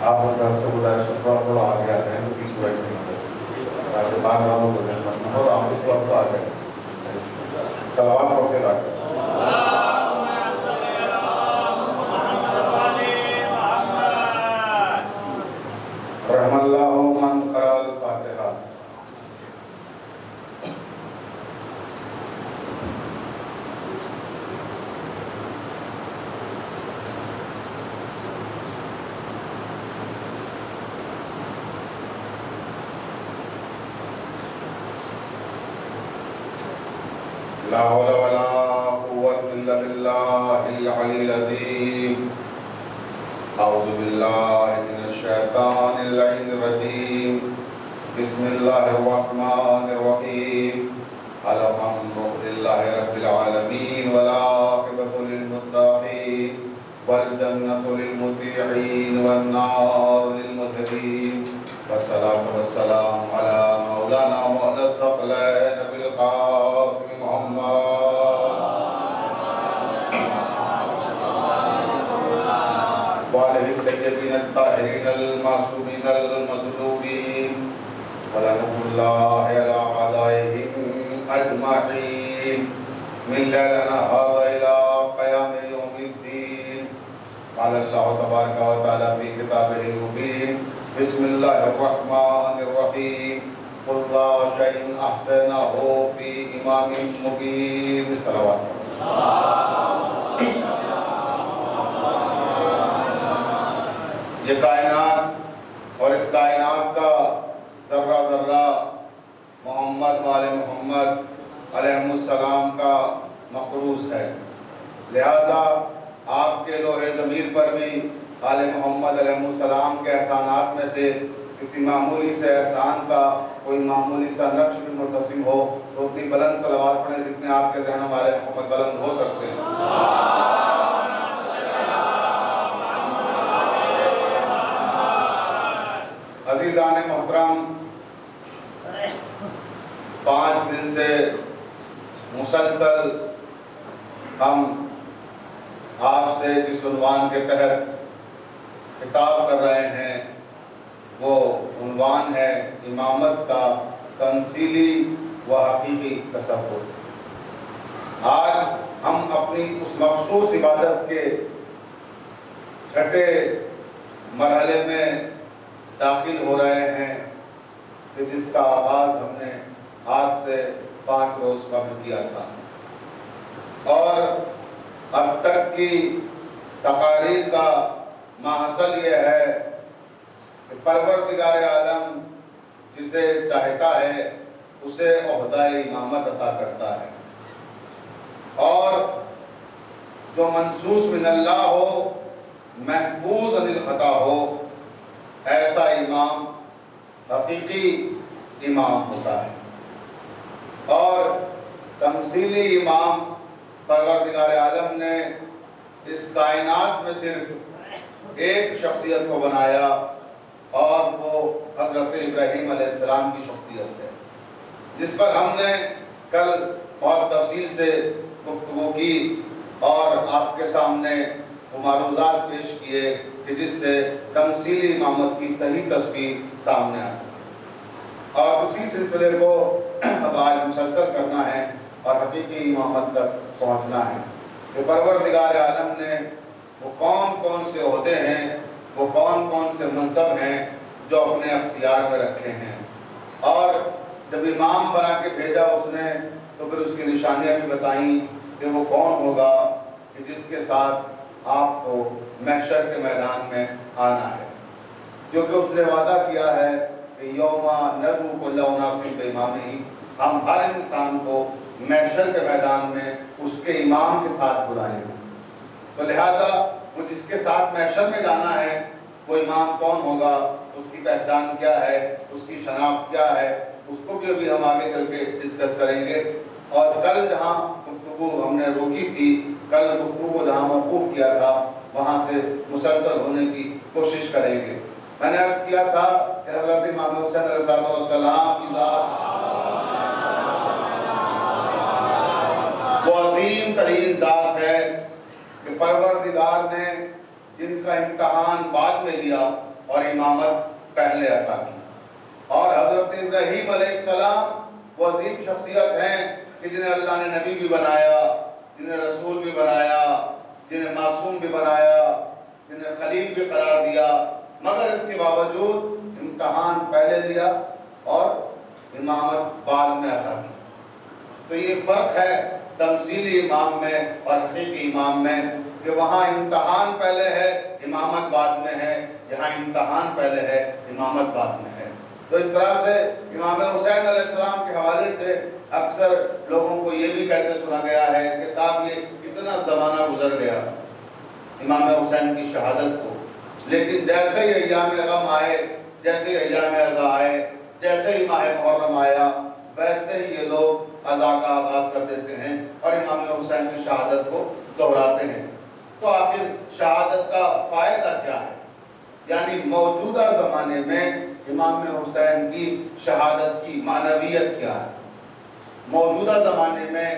آپ ان کا سے گزارش تھوڑا تھوڑا آگے آ جائیں تو پیچھے بیٹھنے میں تاکہ بعد والوں کو ذہن مت ہو اور آپ اس وقت آ گئے سلوات پڑھ کے لاتے رحم اللہ من قرأ الفاتحہ. لا حول ولا قوة إلا بالله العلي العظيم. أعوذ بالله من الشيطان اللعين الرجيم. بسم الله الرحمن الرحيم. الحمد لله رب العالمين والعاقبة للمتقين والجنة للمطيعين والنار للمهديين والصلاة والسلام على مولانا مولى الثقلين أبي القاسم محمد وآله الطيبين الطاهرين المعصومين المظلومين ولعنة الله على أعدائهم أجمعين من ليلنا هذا إلى قيام يوم الدين. قال الله تبارك وتعالى في كتابه المبين. بسم الله الرحمن الرحيم. كل شيء أحسنه في إمام مبين. صلوات یہ کائنات اور اس کائنات کا ذرہ ذرہ محمد وآل محمد علیہ السلام کا مقروض ہے، لہذا آپ کے لوح ضمیر پر بھی آل محمد علیہ السلام کے احسانات میں سے کسی معمولی سے احسان کا کوئی معمولی سا نقش بھی مرتسم ہو تو اتنی بلند صلوات پڑھیں جتنے آپ کے ذہن والے محمد بلند ہو سکتے ہیں. عزیزان محترم، 5 دن سے مسلسل ہم آپ سے جس عنوان کے تحت خطاب کر رہے ہیں وہ عنوان ہے امامت کا تمثیلی و حقیقی تصور. آج ہم اپنی اس مخصوص عبادت کے چھٹے مرحلے میں داخل ہو رہے ہیں کہ جس کا آغاز ہم نے آج سے 5 روز قبل کیا تھا، اور اب تک کی تقاریر کا ماحصل یہ ہے کہ پروردگار عالم جسے چاہتا ہے اسے عہدہ امامت عطا کرتا ہے، اور جو منصوص من اللہ ہو، محفوظ عن الخطا ہو، ایسا امام حقیقی امام ہوتا ہے. اور تمثیلی امام پروردگار عالم نے اس کائنات میں صرف ایک شخصیت کو بنایا اور وہ حضرت ابراہیم علیہ السلام کی شخصیت ہے، جس پر ہم نے کل بہت تفصیل سے گفتگو کی اور آپ کے سامنے وہ معروضات پیش کیے کہ جس سے تمثیلی امامت کی صحیح تصویر سامنے آ سکے، اور اسی سلسلے کو اب آج مسلسل کرنا ہے اور حقیقی امامت تک پہنچنا ہے کہ پروردگار عالم نے وہ کون کون سے عہدے ہیں، وہ کون کون سے منصب ہیں جو اپنے اختیار میں رکھے ہیں، اور جب امام بنا کے بھیجا اس نے تو پھر اس کی نشانیاں بھی بتائیں کہ وہ کون ہوگا کہ جس کے ساتھ آپ کو محشر کے میدان میں آنا ہے، کیونکہ اس نے وعدہ کیا ہے کہ یوم ندعو کل اناس بامامہ، ہم ہر انسان کو محشر کے میدان میں اس کے امام کے ساتھ بلائیں گے. تو لہذا وہ جس کے ساتھ محشر میں جانا ہے وہ امام کون ہوگا، اس کی پہچان کیا ہے، اس کی شناخت کیا ہے، اس کو بھی ابھی ہم آگے چل کے ڈسکس کریں گے. اور کل جہاں گفتگو ہم نے روکی تھی، کل گفتگو کو جہاں موقوف کیا تھا وہاں سے مسلسل ہونے کی کوشش کریں گے. میں نے عرض کیا تھا کہ حضرت امام حسین علیہ السلام کی ذات وہ عظیم ترین ذات ہے کہ پروردگار نے جن کا امتحان بعد میں لیا اور امامت پہلے عطا کی۔ اور حضرت ابراہیم علیہ السلام وہ عظیم شخصیت ہیں کہ جنہیں اللہ نے نبی بھی بنایا، جنہیں رسول بھی بنایا، جنہیں معصوم بھی بنایا، جنہیں خلیل بھی قرار دیا، مگر اس کے باوجود امتحان پہلے لیا اور امامت بعد میں عطا کی۔ تو یہ فرق ہے تمثیلی امام میں اور حقیقی امام میں، کہ وہاں امتحان پہلے ہے امامت بعد میں ہے، یہاں امتحان پہلے ہے امامت بعد میں ہے۔ تو اس طرح سے امام حسین علیہ السلام کے حوالے سے اکثر لوگوں کو یہ بھی کہتے سنا گیا ہے کہ صاحب یہ کتنا زمانہ گزر گیا امام حسین کی شہادت کو، لیکن جیسے ہی ایام غم آئے، جیسے ہی ایام عزا آئے، جیسے ہی ماہ محرم آیا، ویسے ہی یہ لوگ عزا کا آغاز کر دیتے ہیں اور امام حسین کی شہادت کو دہراتے ہیں۔ تو آخر شہادت کا فائدہ کیا ہے؟ یعنی موجودہ زمانے میں امام حسین کی شہادت کی معنویت کیا ہے؟ موجودہ زمانے میں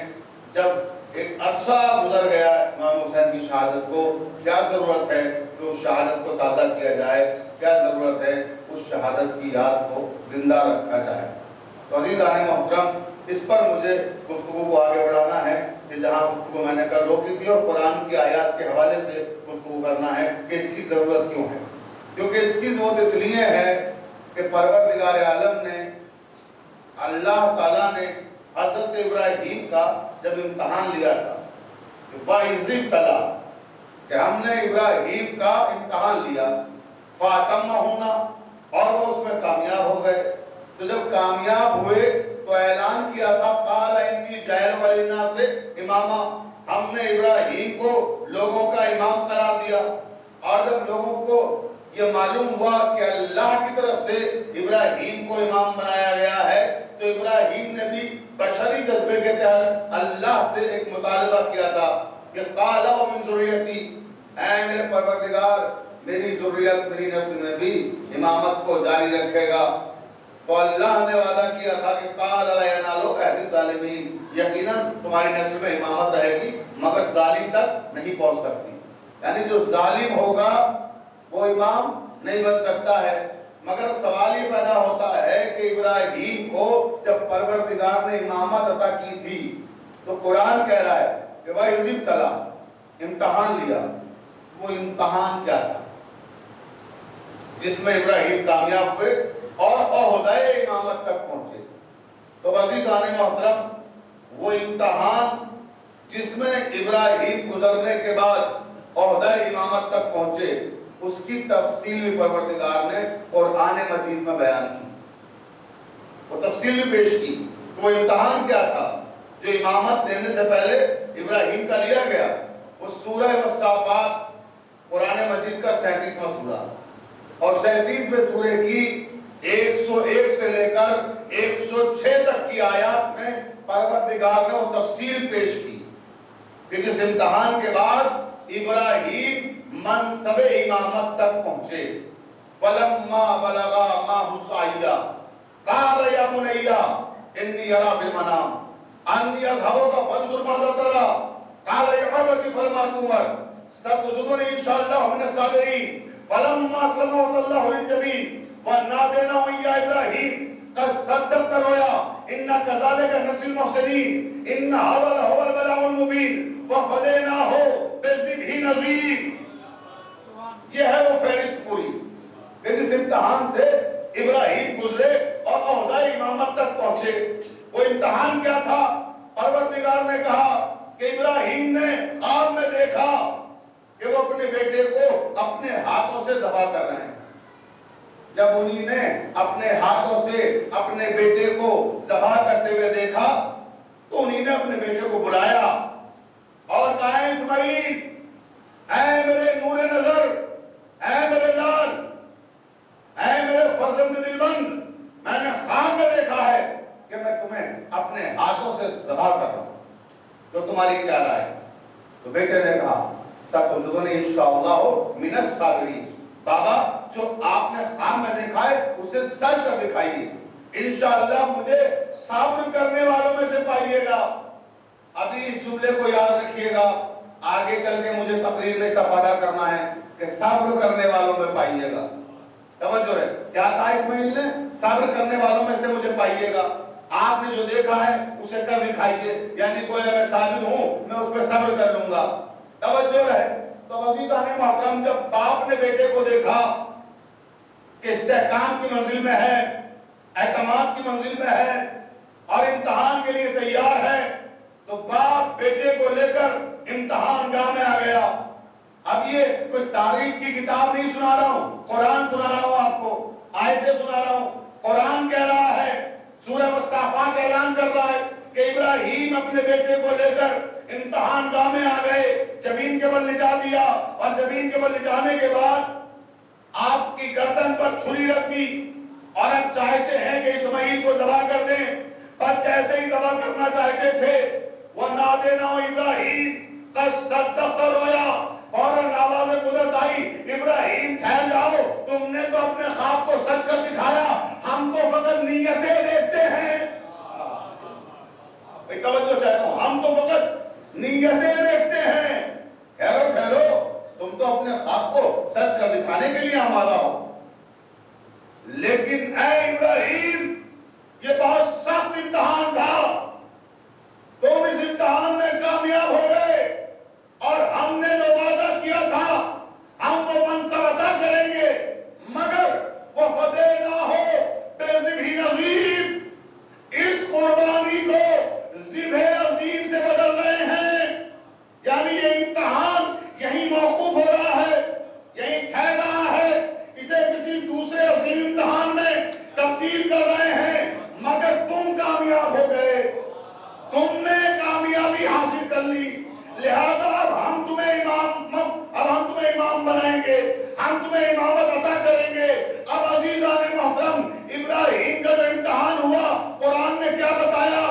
جب ایک عرصہ گزر گیا امام حسین کی شہادت کو، کیا ضرورت ہے کہ اس شہادت کو تازہ کیا جائے؟ کیا ضرورت ہے اس شہادت کی یاد کو زندہ رکھا جائے؟ تو عزیزان محترم، اس پر مجھے گفتگو کو آگے بڑھانا ہے کہ جہاں گفتگو میں نے کل روکی تھی، اور قرآن کی آیات کے حوالے سے گفتگو کرنا ہے کہ اس کی ضرورت کیوں ہے۔ کیونکہ اس کی ضرورت اس لیے ہے کہ پروردگار عالم نے، اللہ تعالیٰ نے حضرت ابراہیم کا جب امتحان لیا تھا، وَإِذِ ابْتَلَىٰ، کہ ہم نے ابراہیم کا امتحان لیا، فَأَتَمَّهُ، اور وہ اس میں کامیاب ہو گئے۔ تو جب کامیاب ہوئے تو اعلان کیا تھا قَالَ إِنِّي جَاعِلُكَ لِلنَّاسِ إِمَامًا، ہم نے ابراہیم کو لوگوں کا امام قرار دیا۔ اور جب لوگوں کو یہ معلوم ہوا کہ اللہ کی طرف سے ابراہیم کو امام بنایا گیا ہے، تو ابراہیم نے بھی بشری جذبے کے تحت اللہ سے ایک مطالبہ کیا تھا کہ قَالَ وَمِن ذُرِّيَّتِي، اے میرے پروردگار میری ذریت، میری نسل میں بھی امامت کو جاری رکھے گا۔ تو اللہ نے وعدہ کیا تھا کہ قَالَ لَا يَنَالُ عَهْدِ الظَّالِمِينَ، یقیناً تمہاری نسل میں امامت رہے گی مگر ظالم تک نہیں پہنچ سکتی، یعنی جو ظالم ہوگا وہ امام نہیں بن سکتا ہے۔ مگر سوال یہ پیدا ہوتا ہے کہ ابراہیم کو جب پروردگار نے امامت عطا کی تھی تو قرآن کہہ رہا ہے کہ وَإِذِ ابْتَلَىٰ، امتحان لیا۔ وہ امتحان کیا تھا جس میں ابراہیم کامیاب ہوئے اور عہدہ امامت تک پہنچے؟ تو عزیزان محترم، وہ امتحان جس میں ابراہیم گزرنے کے بعد عہدہ امامت تک پہنچے، اس کی تفصیل بھی پروردگار نے قرآن مجید میں بیان کی، وہ تفصیل بھی پیش کی۔ تو وہ امتحان کیا تھا جو امامت دینے سے پہلے ابراہیم کا لیا گیا؟ وہ سورہ والصافات، قرآن مجید کا 37واں سورہ، اور 37ویں سورے کی 101 سے لے کر 106 تک کی آیات میں پروردگار نے وہ تفصیل پیش کی کہ جس امتحان کے بعد ابراہیم منصب امامت تک پہنچے۔ فَلَمَّا بَلَغَا مَعَهُ السَّعْيَ قَالَ يَا بُنَيَّ إِنِّي أَرَىٰ فِي الْمَنَامِ أَنِّي أَذْهَبُكَ فَانظُرْ مَاذَا تَرَىٰ قَالَ يَا أَبَتِ افْعَلْ مَا تُؤْمَرُ سَتَجِدُنِي إِن شَاءَ اللَّهُ مِنَ الصَّابِرِينَ فَلَمَّا أَسْلَمَ وَتَلَّهُ لِلْجَبِينِ وَنَادَيْنَاهُ يَا إِبْرَاهِيمُ قَدْ صَدَّقْتَ الرُّؤْيَا إِنَّا كَذَٰلِكَ نَجْزِي الْمُحْسِنِينَ إِنَّ هَٰذَا لَهُوَ الْبَلَاءُ الْمُبِينُ وَفَدَيْنَاهُ بِذِبْحٍ عَظِيمٍ۔ یہ ہے وہ فہرست پوری کہ جس امتحان سے ابراہیم گزرے اور عہدہ امامت تک پہنچے۔ وہ امتحان کیا تھا؟ پروردگار نے کہا کہ ابراہیم نے خواب میں دیکھا کہ وہ اپنے بیٹے کو اپنے ہاتھوں سے ذبح کر رہے ہیں۔ جب انہی نے اپنے ہاتھوں سے اپنے بیٹے کو ذبح کرتے ہوئے دیکھا تو انہی نے اپنے بیٹے کو بلایا اور کہا ہے اسماعیل، اے میرے نور نظر، اے میرے لال، اے میرے فرزند دلبند، میں نے خواب میں دیکھا ہے کہ میں تمہیں اپنے ہاتھوں سے ذبح کر رہا ہوں، تو تمہاری کیا رائے؟ تو بیٹے نے کہا سَتَجِدُنِی إِن شَاءَ اللَّهُ مِنَ الصَّابِرِينَ، بابا جو آپ نے خواب میں دیکھا ہے اسے سچ کر دکھائیے، انشاءاللہ مجھے صبر کرنے والوں میں سے پائیے گا۔ ابھی اس جملے کو یاد رکھیے گا، آگے چل کے مجھے تقریر میں استفادہ کرنا ہے کہ صبر کرنے والوں میں پائیے گا۔ توجہ ہے، کیا کہا اسماعیل نے؟ صبر کرنے والوں میں سے مجھے پائیے گا، آپ نے جو دیکھا ہے اسے کر دکھائیے، یعنی کوئی میں صابر ہوں میں اس پہ صبر کر لوں گا۔ توجہ ہے۔ تو عزیزان محترم، جب باپ نے بیٹے کو دیکھا کہ استحکام کی منزل میں ہے، اعتماد کی منزل میں ہے اور امتحان کے لیے تیار ہے، تو باپ بیٹے کو لے کر امتحان گاہ میں آ گیا۔ اب یہ کوئی تاریخ کی کتاب نہیں سنا رہا ہوں، قرآن سنا رہا ہوں، آپ کو آیتیں سنا رہا ہوں۔ قرآن کہہ رہا ہے، سورہ مصطفیٰ کا اعلان کر رہا ہے کہ ابراہیم اپنے بیٹے کو لے کر امتحان گاہ میں آ گئے، زمین کے بل لٹا دیا، اور زمین کے بل لٹانے کے بعد آپ کی گردن پر چھری رکھ دی، اور اب چاہتے ہیں کہ اسماعیل کو ذبح کر دیں۔ پر جیسے ہی ذبح کرنا چاہتے تھے، وَنَادَيْنَاهُ إِبْرَاهِيمُ قَدْ صَدَّقْتَ الرُّؤْيَا، فوراً آواز قدرت آئی، ابراہیم ٹھہر جاؤ، تم نے تو اپنے خواب کو سچ کر دکھایا، ہم تو فقط نیتیں دیکھتے ہیں۔ توجہ چاہتا ہوں، ہم تو فقط نیتیں دیکھتے ہیں۔ ٹھہرو ٹھہرو، تم تو اپنے خواب کو سچ کر دکھانے کے لیے آمادہ ہو۔ لیکن اے ابراہیم، یہ بہت سخت امتحان تھا، تم اس امتحان میں کامیاب ہو گئے، اور ہم نے جو وعدہ کیا تھا ہم وہ منصب عطا کریں گے، مگر وہ فتح نہ ہو بے ذبح عظیم، اس قربانی کو ذبح عظیم سے بدل رہے ہیں۔ یعنی یہ امتحان یہیں موقوف ہو رہا ہے، یہیں ٹھہر رہا ہے، اسے کسی دوسرے عظیم امتحان میں تبدیل کر رہے ہیں، مگر تم کامیاب ہو گئے، تم نے کامیابی حاصل کر لی، لہذا اب ہم تمہیں امام بنائیں گے، ہم تمہیں امامت عطا کریں گے۔ اب عزیزان محترم، ابراہیم کا جو امتحان ہوا، قرآن نے کیا بتایا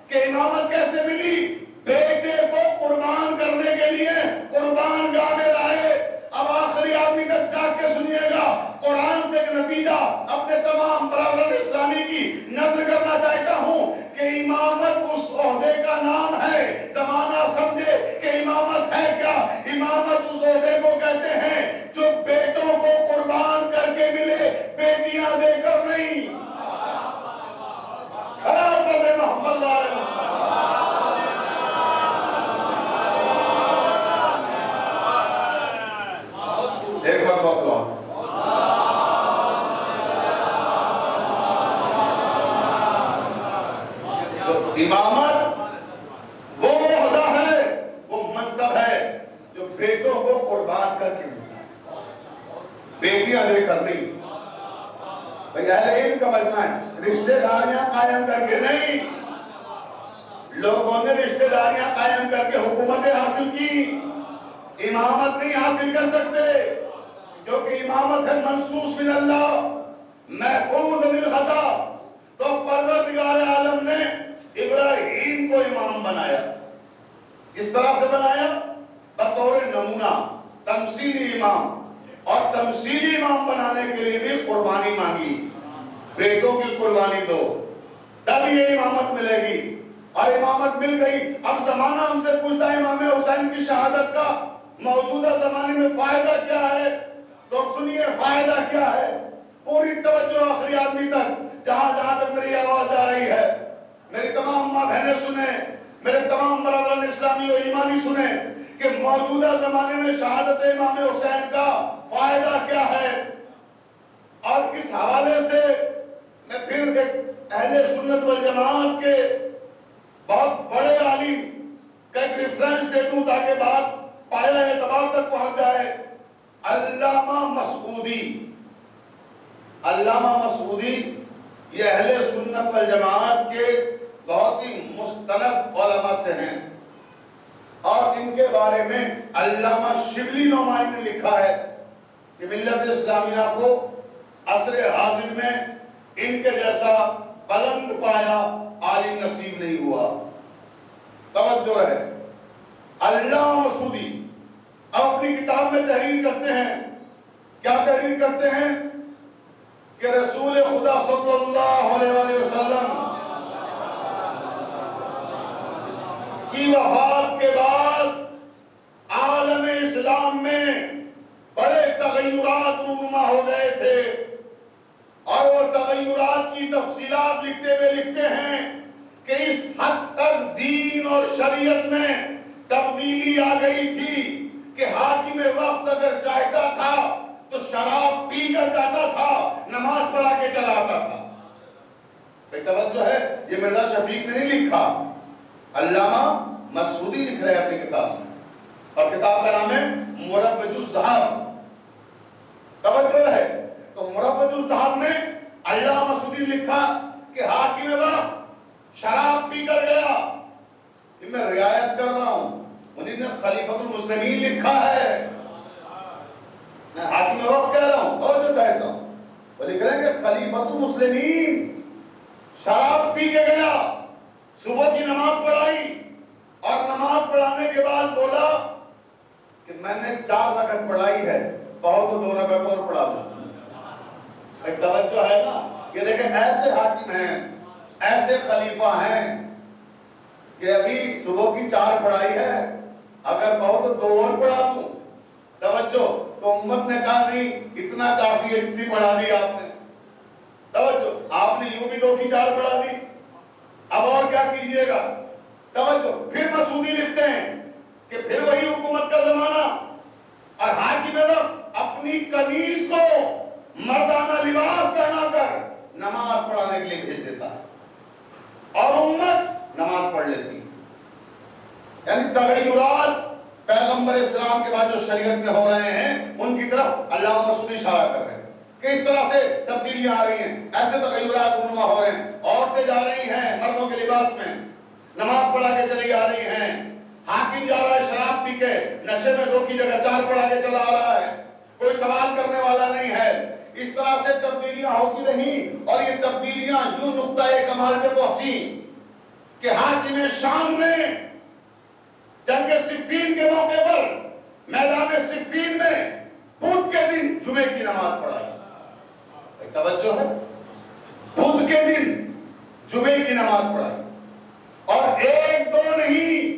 کہ امامت کیسے ملی؟ بیٹے کو قربان کرنے کے لیے قربان گاہ میں لائے۔ اب آخری آدمی تک جاگ کے سنیے گا، قرآن سے ایک نتیجہ اپنے تمام برادران اسلامی کی نظر کرنا چاہتا ہوں کہ امامت اس عہدے کا نام ہے، زمانہ سمجھے کہ امامت ہے کیا؟ امامت اس عہدے کو کہتے ہیں جو بیٹوں کو قربان کر کے ملے، بیٹیاں دے کر نہیں۔ خراب کرتے محمد اللہ علیہ وسلم۔ ایک مرتبہ تو امامت وہ عہدہ ہے، وہ منصب ہے جو بیٹوں کو قربان کر کے ملتا ہے، بیٹیاں دے کر نہیں۔ بھئی اہل علم کا مجمع ہے، رشتہ داریاں قائم کر کے نہیں، لوگوں نے رشتہ داریاں قائم کر کے حکومتیں حاصل کی، امامت نہیں حاصل کر سکتے، کیونکہ امامت ہے منصوص من اللہ، محفوظ من الخطا۔ تو پروردگار عالم نے ابراہیم کو امام بنایا، کس طرح سے بنایا؟ بطور نمونہ، تمثیلی امام، اور تمثیلی امام بنانے کے لیے بھی قربانی مانگی، بیٹوں کی قربانی دو، تب یہ امامت ملے گی، اور امامت مل گئی۔ اب زمانہ ہم سے پوچھتا ہے امام حسین کی شہادت کا موجودہ زمانے میں فائدہ کیا ہے؟ تو سنیے فائدہ کیا ہے، پوری توجہ آخری آدمی تک، جہاں تک میری آواز جا رہی ہے، میری تمام ماں بہنیں سنیں، میرے تمام برادران اسلامی و ایمانی سنیں کہ موجودہ زمانے میں شہادت امام حسین کا فائدہ کیا ہے۔ اور اس حوالے سے میں پھر ایک اہل سنت والجماعت کے بہت بڑے عالم کا ایک ریفرنس دے دوں تاکہ بات پایا اعتبار تک پہنچ جائے۔ علامہ مسعودی، علامہ مسعودی یہ اہل سنت والجماعت کے بہت ہی مستند علماء سے ہیں، اور ان کے بارے میں علامہ شبلی نعمانی نے لکھا ہے کہ ملت اسلامیہ کو عصر حاضر میں ان کے جیسا بلند پایا عالم نصیب نہیں ہوا۔ توجہ ہے، علامہ مسعودی اب اپنی کتاب میں تحریر کرتے ہیں، کیا تحریر کرتے ہیں کہ رسول خدا صلی اللہ علیہ وآلہ وسلم کی وفات کے بعد عالم اسلام میں بڑے تغیرات رونما ہو گئے تھے، تفصیلات لکھتے ہوئے لکھتے ہیں کہ اس حد تک دین اور شریعت میں تبدیلی آ گئی تھی کہ حاکم وقت اگر چاہتا تھا تو شراب پی کر جاتا تھا، نماز پڑھا کے چلا آتا تھا۔ بھئی توجہ ہے، یہ مرزا شفیق نے نہیں لکھا، علامہ مسعودی لکھ رہے ہیں اپنی کتاب میں، اور کتاب کا نام ہے مروج الذہب۔ توجہ ہے، تو مروج الذہب میں علامہ مسعودی نے لکھا کہ حاکم وقت شراب پی کر گیا۔ میں رعایت کر رہا ہوں، انہیں نے خلیفۃ المسلمین لکھا ہے، میں حاکم وقت کہہ رہا ہوں اور جو چاہتا ہوں وہ لکھ رہے ہیں کہ خلیفۃ المسلمین شراب پی کے گیا، صبح کی نماز پڑھائی اور نماز پڑھانے کے بعد بولا کہ میں نے 4 رکعت پڑھائی ہے، کہو تو 2 رکعت اور پڑھا دو۔ ایک توجہ ہے نا، یہ دیکھیں ایسے حاکم ہیں، ایسے خلیفہ ہیں کہ ابھی صبح کی 4 پڑھائی ہے، اگر کہو تو 2 اور پڑھا دوں۔ توجہ، تو امت نے کہا نہیں اتنا کافی ہے، اتنی پڑھا دی آپ نے۔ توجہ، آپ نے یوں بھی 2 کی 4 پڑھا دی، اب اور کیا کیجئے گا؟ توجہ، پھر مسعودی لکھتے ہیں کہ پھر وہی حکومت کا زمانہ اور حاکم وقت اپنی قمیص کو مردانہ لباس پہنا کر نماز پڑھانے کے لیے بھیج دیتا ہے اور امت نماز پڑھ لیتی ہے۔ یعنی تغیرات پیغمبر اسلام کے بعد جو شریعت میں ہو رہے ہیں ان کی طرف علامہ مسعودی اشارہ کر رہے ہیں کہ اس طرح سے تبدیلیاں آ رہی ہیں، ایسے تغیرات رونما ہو رہے ہیں۔ عورتیں جا رہی ہیں مردوں کے لباس میں، نماز پڑھا کے چلی آ رہی ہیں، حاکم جا رہا ہے شراب پی کے، نشے میں 2 کی جگہ 4 پڑھا کے چلا آ رہا ہے، کوئی سوال کرنے والا نہیں ہے۔ اس طرح سے تبدیلیاں ہوتی رہیں اور یہ تبدیلیاں یوں نقطۂ کمال پہ پہنچی کہ حاکم شام نے جنگ صفین کے موقع پر میدان صفین میں بدھ کے دن جمعے کی نماز پڑھائی۔ توجہ ہے، بدھ کے دن جمعے کی نماز پڑھائی، اور 1-2 نہیں،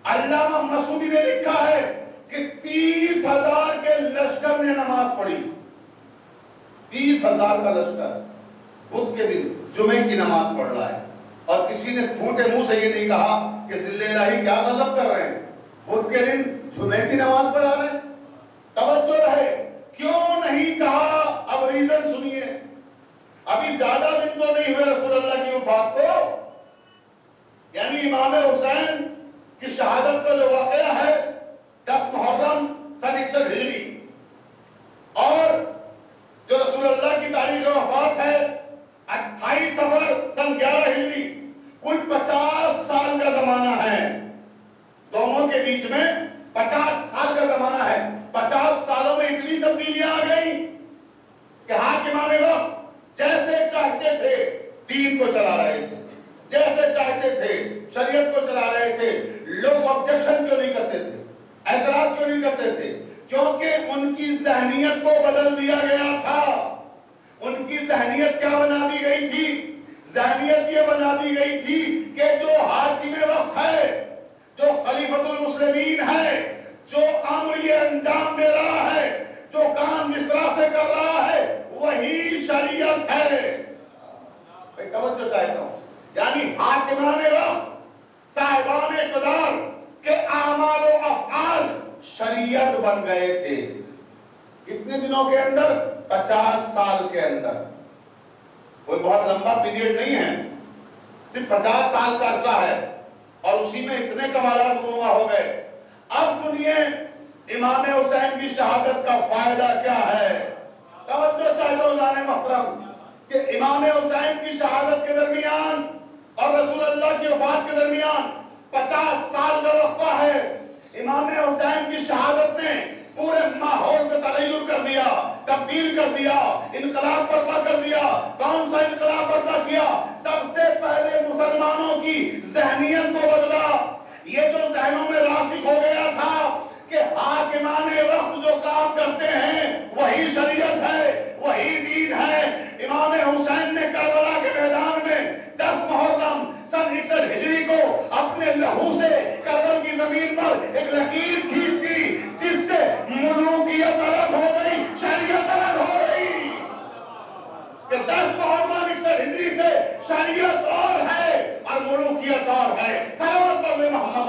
علامہ مسعودی نے لکھا ہے کہ 30,000 کے لشکر نے نماز پڑھی۔ 30,000 کا لشکر بدھ کے دن جمعے کی نماز پڑھ رہا ہے، اور کسی نے پھوٹے منہ سے یہ نہیں کہا کہ ذل الہی کیا غضب کر رہے ہیں، بدھ کے دن جمعے کی نماز پڑھا رہے ہیں۔ توجہ رہے، کیوں نہیں کہا؟ اب ریزن سنیے، ابھی زیادہ دن تو نہیں ہوئے رسول اللہ کی وفات کو، یعنی امام حسین کی شہادت کا جو واقعہ ہے 10 محرم سن 61 ہجری، اور جو رسول اللہ کی تاریخ وفات ہے 28 صفر سن 11 ہجری، کل 50 سال کا زمانہ ہے، دونوں کے بیچ میں 50 سال کا زمانہ ہے۔ 50 سالوں میں اتنی تبدیلیاں آ گئی کہ حاکمان وقت جیسے چاہتے تھے دین کو چلا رہے تھے، جیسے چاہتے تھے شریعت کو چلا رہے تھے۔ لوگ آبجیکشن کیوں نہیں کرتے تھے، اعتراض کیوں نہیں کرتے تھے؟ کیونکہ ان کی ذہنیت کو بدل دیا گیا تھا۔ ان کی ذہنیت کیا بنا دی گئی تھی؟ ذہنیت یہ بنا دی گئی تھی کہ جو حاکم وقت ہے، جو خلیفۃ المسلمین ہے، جو امر یہ انجام دے رہا ہے، جو کام جس طرح سے کر رہا ہے، وہی شریعت ہے۔ میں توجہ چاہتا ہوں، یعنی حاکمان وقت، صاحبان اقتدار کے اعمال و افعال شریعت بن گئے تھے۔ کتنے دنوں کے اندر؟ 50 سال کے اندر۔ کوئی بہت لمبا پیریڈ نہیں ہے، صرف 50 سال کا عرصہ ہے، اور اسی میں اتنے کمالات رونما ہو گئے۔ اب سنیے امام حسین کی شہادت کا فائدہ کیا ہے۔ توجہ چاہتا ہوں جانے محترم کہ امام حسین کی شہادت کے درمیان اور رسول اللہ کی وفات کے درمیان 50 سال کا وقفہ ہے۔ امام حسین کی شہادت نے پورے ماحول کو تغیر کر دیا، تبدیل کر دیا، انقلاب برپا کر دیا۔ کون سا انقلاب برپا کیا؟ سب سے پہلے مسلمانوں کی ذہنیت کو بدلا۔ یہ جو ذہنوں میں راسخ ہو گیا تھا کہ حاکمان وقت جو کام کرتے ہیں وہی شریعت ہے، وہی دین ہے۔ امام حسین نے کربلا کے میدان میں 10 محرم سن 61 ہجری کو اپنے لہو سے کربل کی زمین پر ایک لکیر کھینچ دی، جس سے ملوکیت الگ ہو گئی، شریعت الگ ہو گئی۔ کہ 10 محرم 61 ہجری سے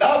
10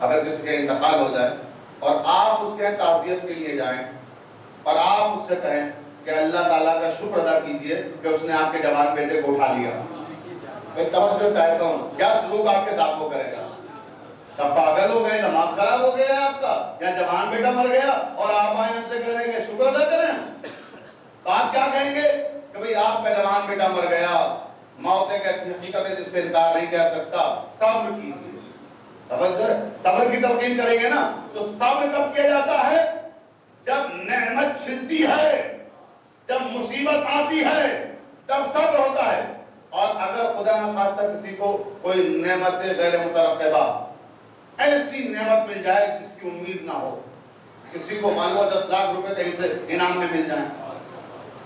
اگر کسی کا انتقال ہو جائے اور آپ اس کے تعزیت کے لیے جائیں اور آپ اس سے کہیں کہ اللہ تعالیٰ کا شکر ادا کیجئے کہ اس نے آپ کے جوان بیٹے کو اٹھا لیا، میں توجہ چاہتا ہوں کیا سلوک آپ کے ساتھ وہ کرے گا؟ تب پاگل ہو گئے، دماغ خراب ہو گیا آپ کا، یا جوان بیٹا مر گیا اور آپ آئے ہم سے کہہ رہے ہیں کہ شکر ادا کریں، تو آپ کیا کہیں گے کہ بھئی آپ کا جوان بیٹا مر گیا، موت ایک ایسی حقیقت ہے جس سے انکار نہیں کہہ سکتا، صبر کیجئے۔ توجہ، صبر کی تلقین کریں گے نا تو صبر کب کیا جاتا ہے؟ جب نعمت چھنتی ہے، جب مصیبت آتی ہے تب صبر ہوتا ہے۔ اور اگر خدا نخواستہ کسی کو کوئی نعمت غیر مترقبہ، ایسی نعمت مل جائے جس کی امید نہ ہو، کسی کو مان لو 10 لاکھ روپے کہیں سے انعام میں مل جائیں،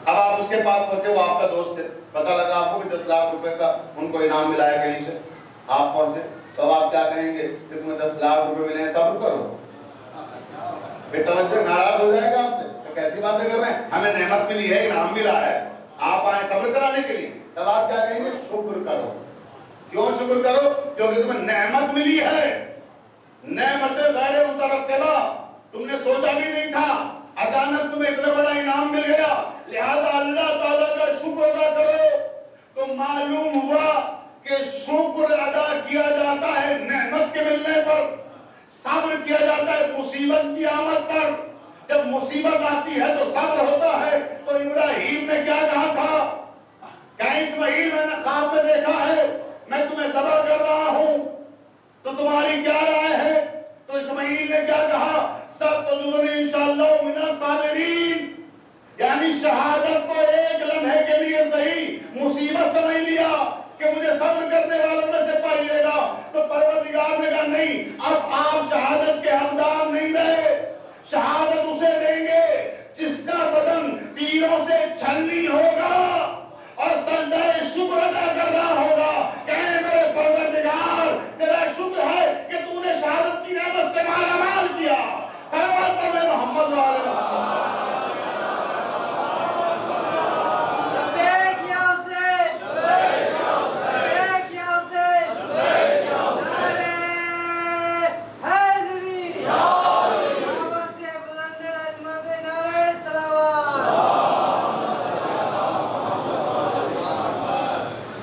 اب آپ اس کے پاس پہنچے، وہ آپ کا دوست ہے، پتہ لگا آپ کو بھی 10 لاکھ روپے کا ان کو انعام ملا ہے کہیں سے، آپ پہنچے تو اب آپ کیا کہیں گے کہ تمہیں 10 لاکھ روپے ملے ہیں، صبر کرو؟ بے توجہ ناراض ہو جائے گا آپ سے کہ کیسی باتیں کر رہے ہیں، ہمیں نعمت ملی ہے، انعام ملا ہے، آپ آئے صبر کرانے کے لیے، تب آپ کیا کہیں گے؟ شکر کرو۔ کیوں شکر کرو؟ کیونکہ تمہیں نعمت ملی ہے، نعمت غیر مترقبہ، تم نے سوچا بھی نہیں تھا، اچانک تمہیں اتنا بڑا انعام مل گیا، لہذا اللہ تعالیٰ کا شکر ادا کرو۔ تو معلوم ہوا کہ شکر ادا کیا جاتا ہے نعمت کے ملنے پر، صبر کیا جاتا ہے مصیبت کی آمد پر۔ جب مصیبت آتی ہے تو صبر ہوتا ہے۔ تو ابراہیم نے کیا کہا تھا کہ اسماعیل میں نے خواب میں دیکھا ہے، میں تمہیں ذبح کر رہا ہوں، تو تمہاری کیا رائے ہے؟ تو اسماعیل نے کیا کہا؟ سَتَجِدُنِی انشاءاللہ من الصابرین، یعنی شہادت کو ایک لمحے کے لیے صحیح مصیبت سمجھ لیا کہ مجھے صبر کرنے والوں میں سے پائیے گا، تو پروردگار نے کہا نہیں، اب آپ شہادت کے حقدار نہیں رہے، شہادت اسے دیں گے جس کا بدن تیروں سے چھلنی ہوگا اور سجدہ شکر ادا کرنا ہوگا کہ اے میرے پروردگار، تیرا شکر ہے کہ تو نے شہادت کی نعمت سے مالا مال کیا۔ صلوات پڑھ لیں محمد صلی اللہ علیہ وسلم۔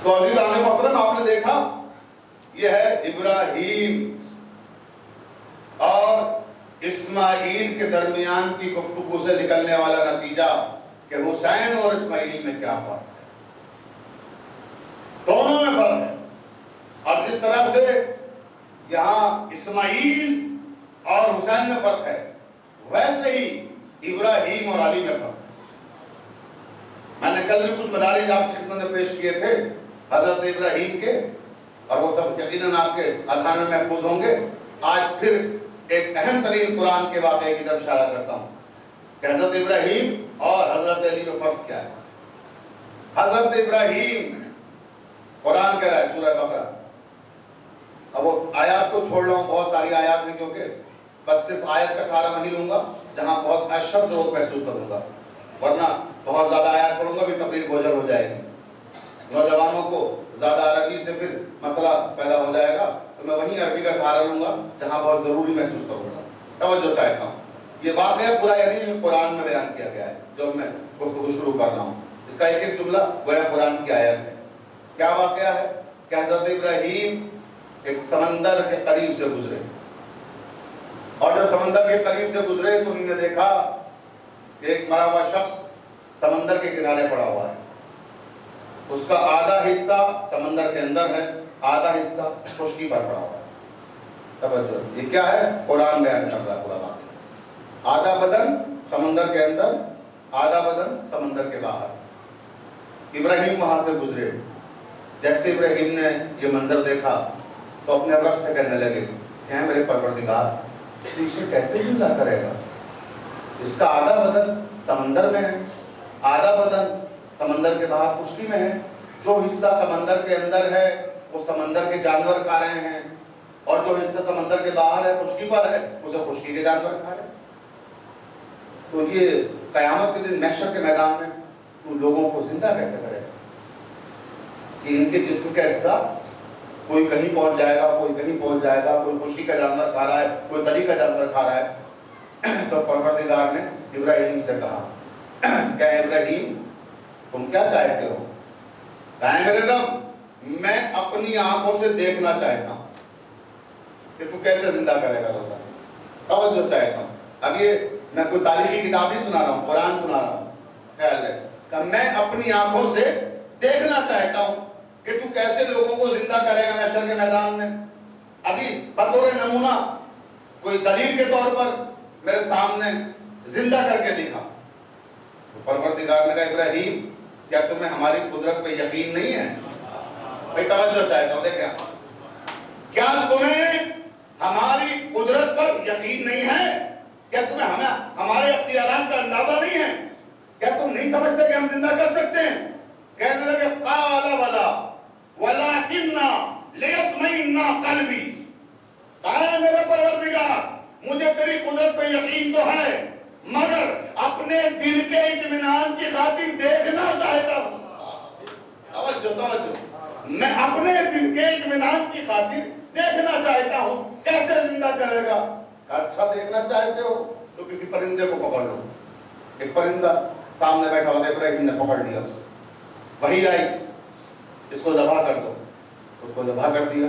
تو عزیزان محترم، آپ نے دیکھا یہ ہے ابراہیم اور اسماعیل کے درمیان کی گفتگو سے نکلنے والا نتیجہ کہ حسین اور اسماعیل میں کیا فرق ہے، دونوں میں فرق ہے۔ اور جس طرح سے یہاں اسماعیل اور حسین میں فرق ہے، ویسے ہی ابراہیم اور علی میں فرق ہے۔ میں نے کل بھی کچھ مدارج آپ کی خدمت میں پیش کیے تھے حضرت ابراہیم کے، اور وہ سب یقیناً آپ کے اذہان میں محفوظ ہوں گے۔ آج پھر ایک اہم ترین قرآن کے واقعے کی طرف اشارہ کرتا ہوں کہ حضرت ابراہیم اور حضرت علی میں فرق کیا ہے۔ حضرت ابراہیم، قرآن کہہ رہا ہے سورہ بقرہ، اب وہ آیات کو چھوڑ رہا ہوں، بہت ساری آیات ہیں کیونکہ بس صرف آیت کا سارا نہیں لوں گا جہاں بہت اشد ضرورت محسوس کروں گا، ورنہ بہت زیادہ آیات پڑھوں گا بھی تقریر بوجھل ہو جائے گی، نوجوانوں کو زیادہ عربی سے پھر مسئلہ پیدا ہو جائے گا، تو میں وہیں عربی کا سہارا لوں گا جہاں بہت ضروری محسوس کروں گا۔ توجہ چاہتا ہوں، یہ واقعہ پورا یعنی قرآن میں بیان کیا گیا ہے جو میں گفتگو شروع کر رہا ہوں، اس کا ایک ایک جملہ گویا قرآن کی آیت ہے۔ کیا واقعہ ہے کہ حضرت ابراہیم ایک سمندر کے قریب سے گزرے، اور جب سمندر کے قریب سے گزرے تو انہوں نے دیکھا کہ ایک مرا ہوا شخص سمندر کے کنارے پڑا ہوا ہے، اس کا آدھا حصہ سمندر کے اندر ہے، آدھا حصہ خشکی پر پڑا ہوا ہے۔ توجہ، یہ کیا ہے؟ قرآن بیان کر رہا ہے پورا واقعہ۔ آدھا بدن سمندر کے اندر، آدھا بدن سمندر کے باہر۔ ابراہیم وہاں سے گزرے، جیسے ابراہیم نے یہ منظر دیکھا تو اپنے رب سے کہنے لگے کہ اے میرے پروردگار، تو اسے کیسے زندہ کرے گا؟ اس کا آدھا بدن سمندر میں ہے، آدھا بدن سمندر کے باہر خشکی میں ہے، جو حصہ سمندر کے اندر ہے وہ سمندر کے جانور کھا رہے ہیں، اور جو حصہ سمندر کے باہر ہے خشکی پر ہے اسے خشکی کے جانور کھا رہے ہیں۔ تو یہ قیامت کے دن محشر کے میدان میں تو لوگوں کو زندہ کیسے کرے گا کہ ان کے جسم کے اجزاء کوئی کہیں پہنچ جائے گا، کوئی کہیں پہنچ جائے گا، کوئی خوشی کا جانور کھا رہا ہے، کوئی تری کا جانور کھا رہا ہے۔ تو پروردگار نے ابراہیم سے کہا کہ ابراہیم تم کیا چاہتے ہو؟ کہا میرے رب میں اپنی آنکھوں سے دیکھنا چاہتا ہوں کہ تو کیسے زندہ کرے گا لوگوں کو، توجہ چاہتا ہوں۔ اب یہ میں کوئی تاریخی کتاب نہیں سنا رہا ہوں، قرآن سنا رہا ہوں، خیال ہے کہ میں اپنی آنکھوں سے دیکھنا چاہتا ہوں کہ تو کیسے لوگوں کو زندہ کرے گا محشر کے میدان میں۔ ابھی بطور نمونہ کوئی دلیل کے طور پر میرے سامنے زندہ کر کے دکھا۔ پروردگار نے کہا ابراہیم کیا تمہیں ہماری قدرت پہ یقین نہیں ہے؟ بھائی توجہ چاہتا ہوں، دیکھیں کیا تمہیں ہماری قدرت پر یقین نہیں ہے؟ کیا تمہیں ہمارے اختیارات کا اندازہ نہیں ہے؟ کیا تم نہیں سمجھتے کہ ہم زندہ کر سکتے ہیں؟ کہنے لگے قال ولا ولکن لیطمئن قلبی، کہا میرے پروردگار مجھے تیری قدرت پہ یقین تو ہے مگر اپنے دل کے اطمینان کی خاطر دیکھنا چاہتا ہوں۔ توجہ، میں اپنے دل کے اطمینان کی خاطر دیکھنا چاہتا ہوں کیسے زندہ کرے گا۔ اچھا دیکھنا چاہتے ہو تو کسی پرندے کو پکڑ لو۔ ایک پرندہ سامنے بیٹھا ہوا تھا، ابراہیم نے پکڑ لیا اسے، وہی آئی اس کو ذبح کر دو، اس کو ذبح کر دیا،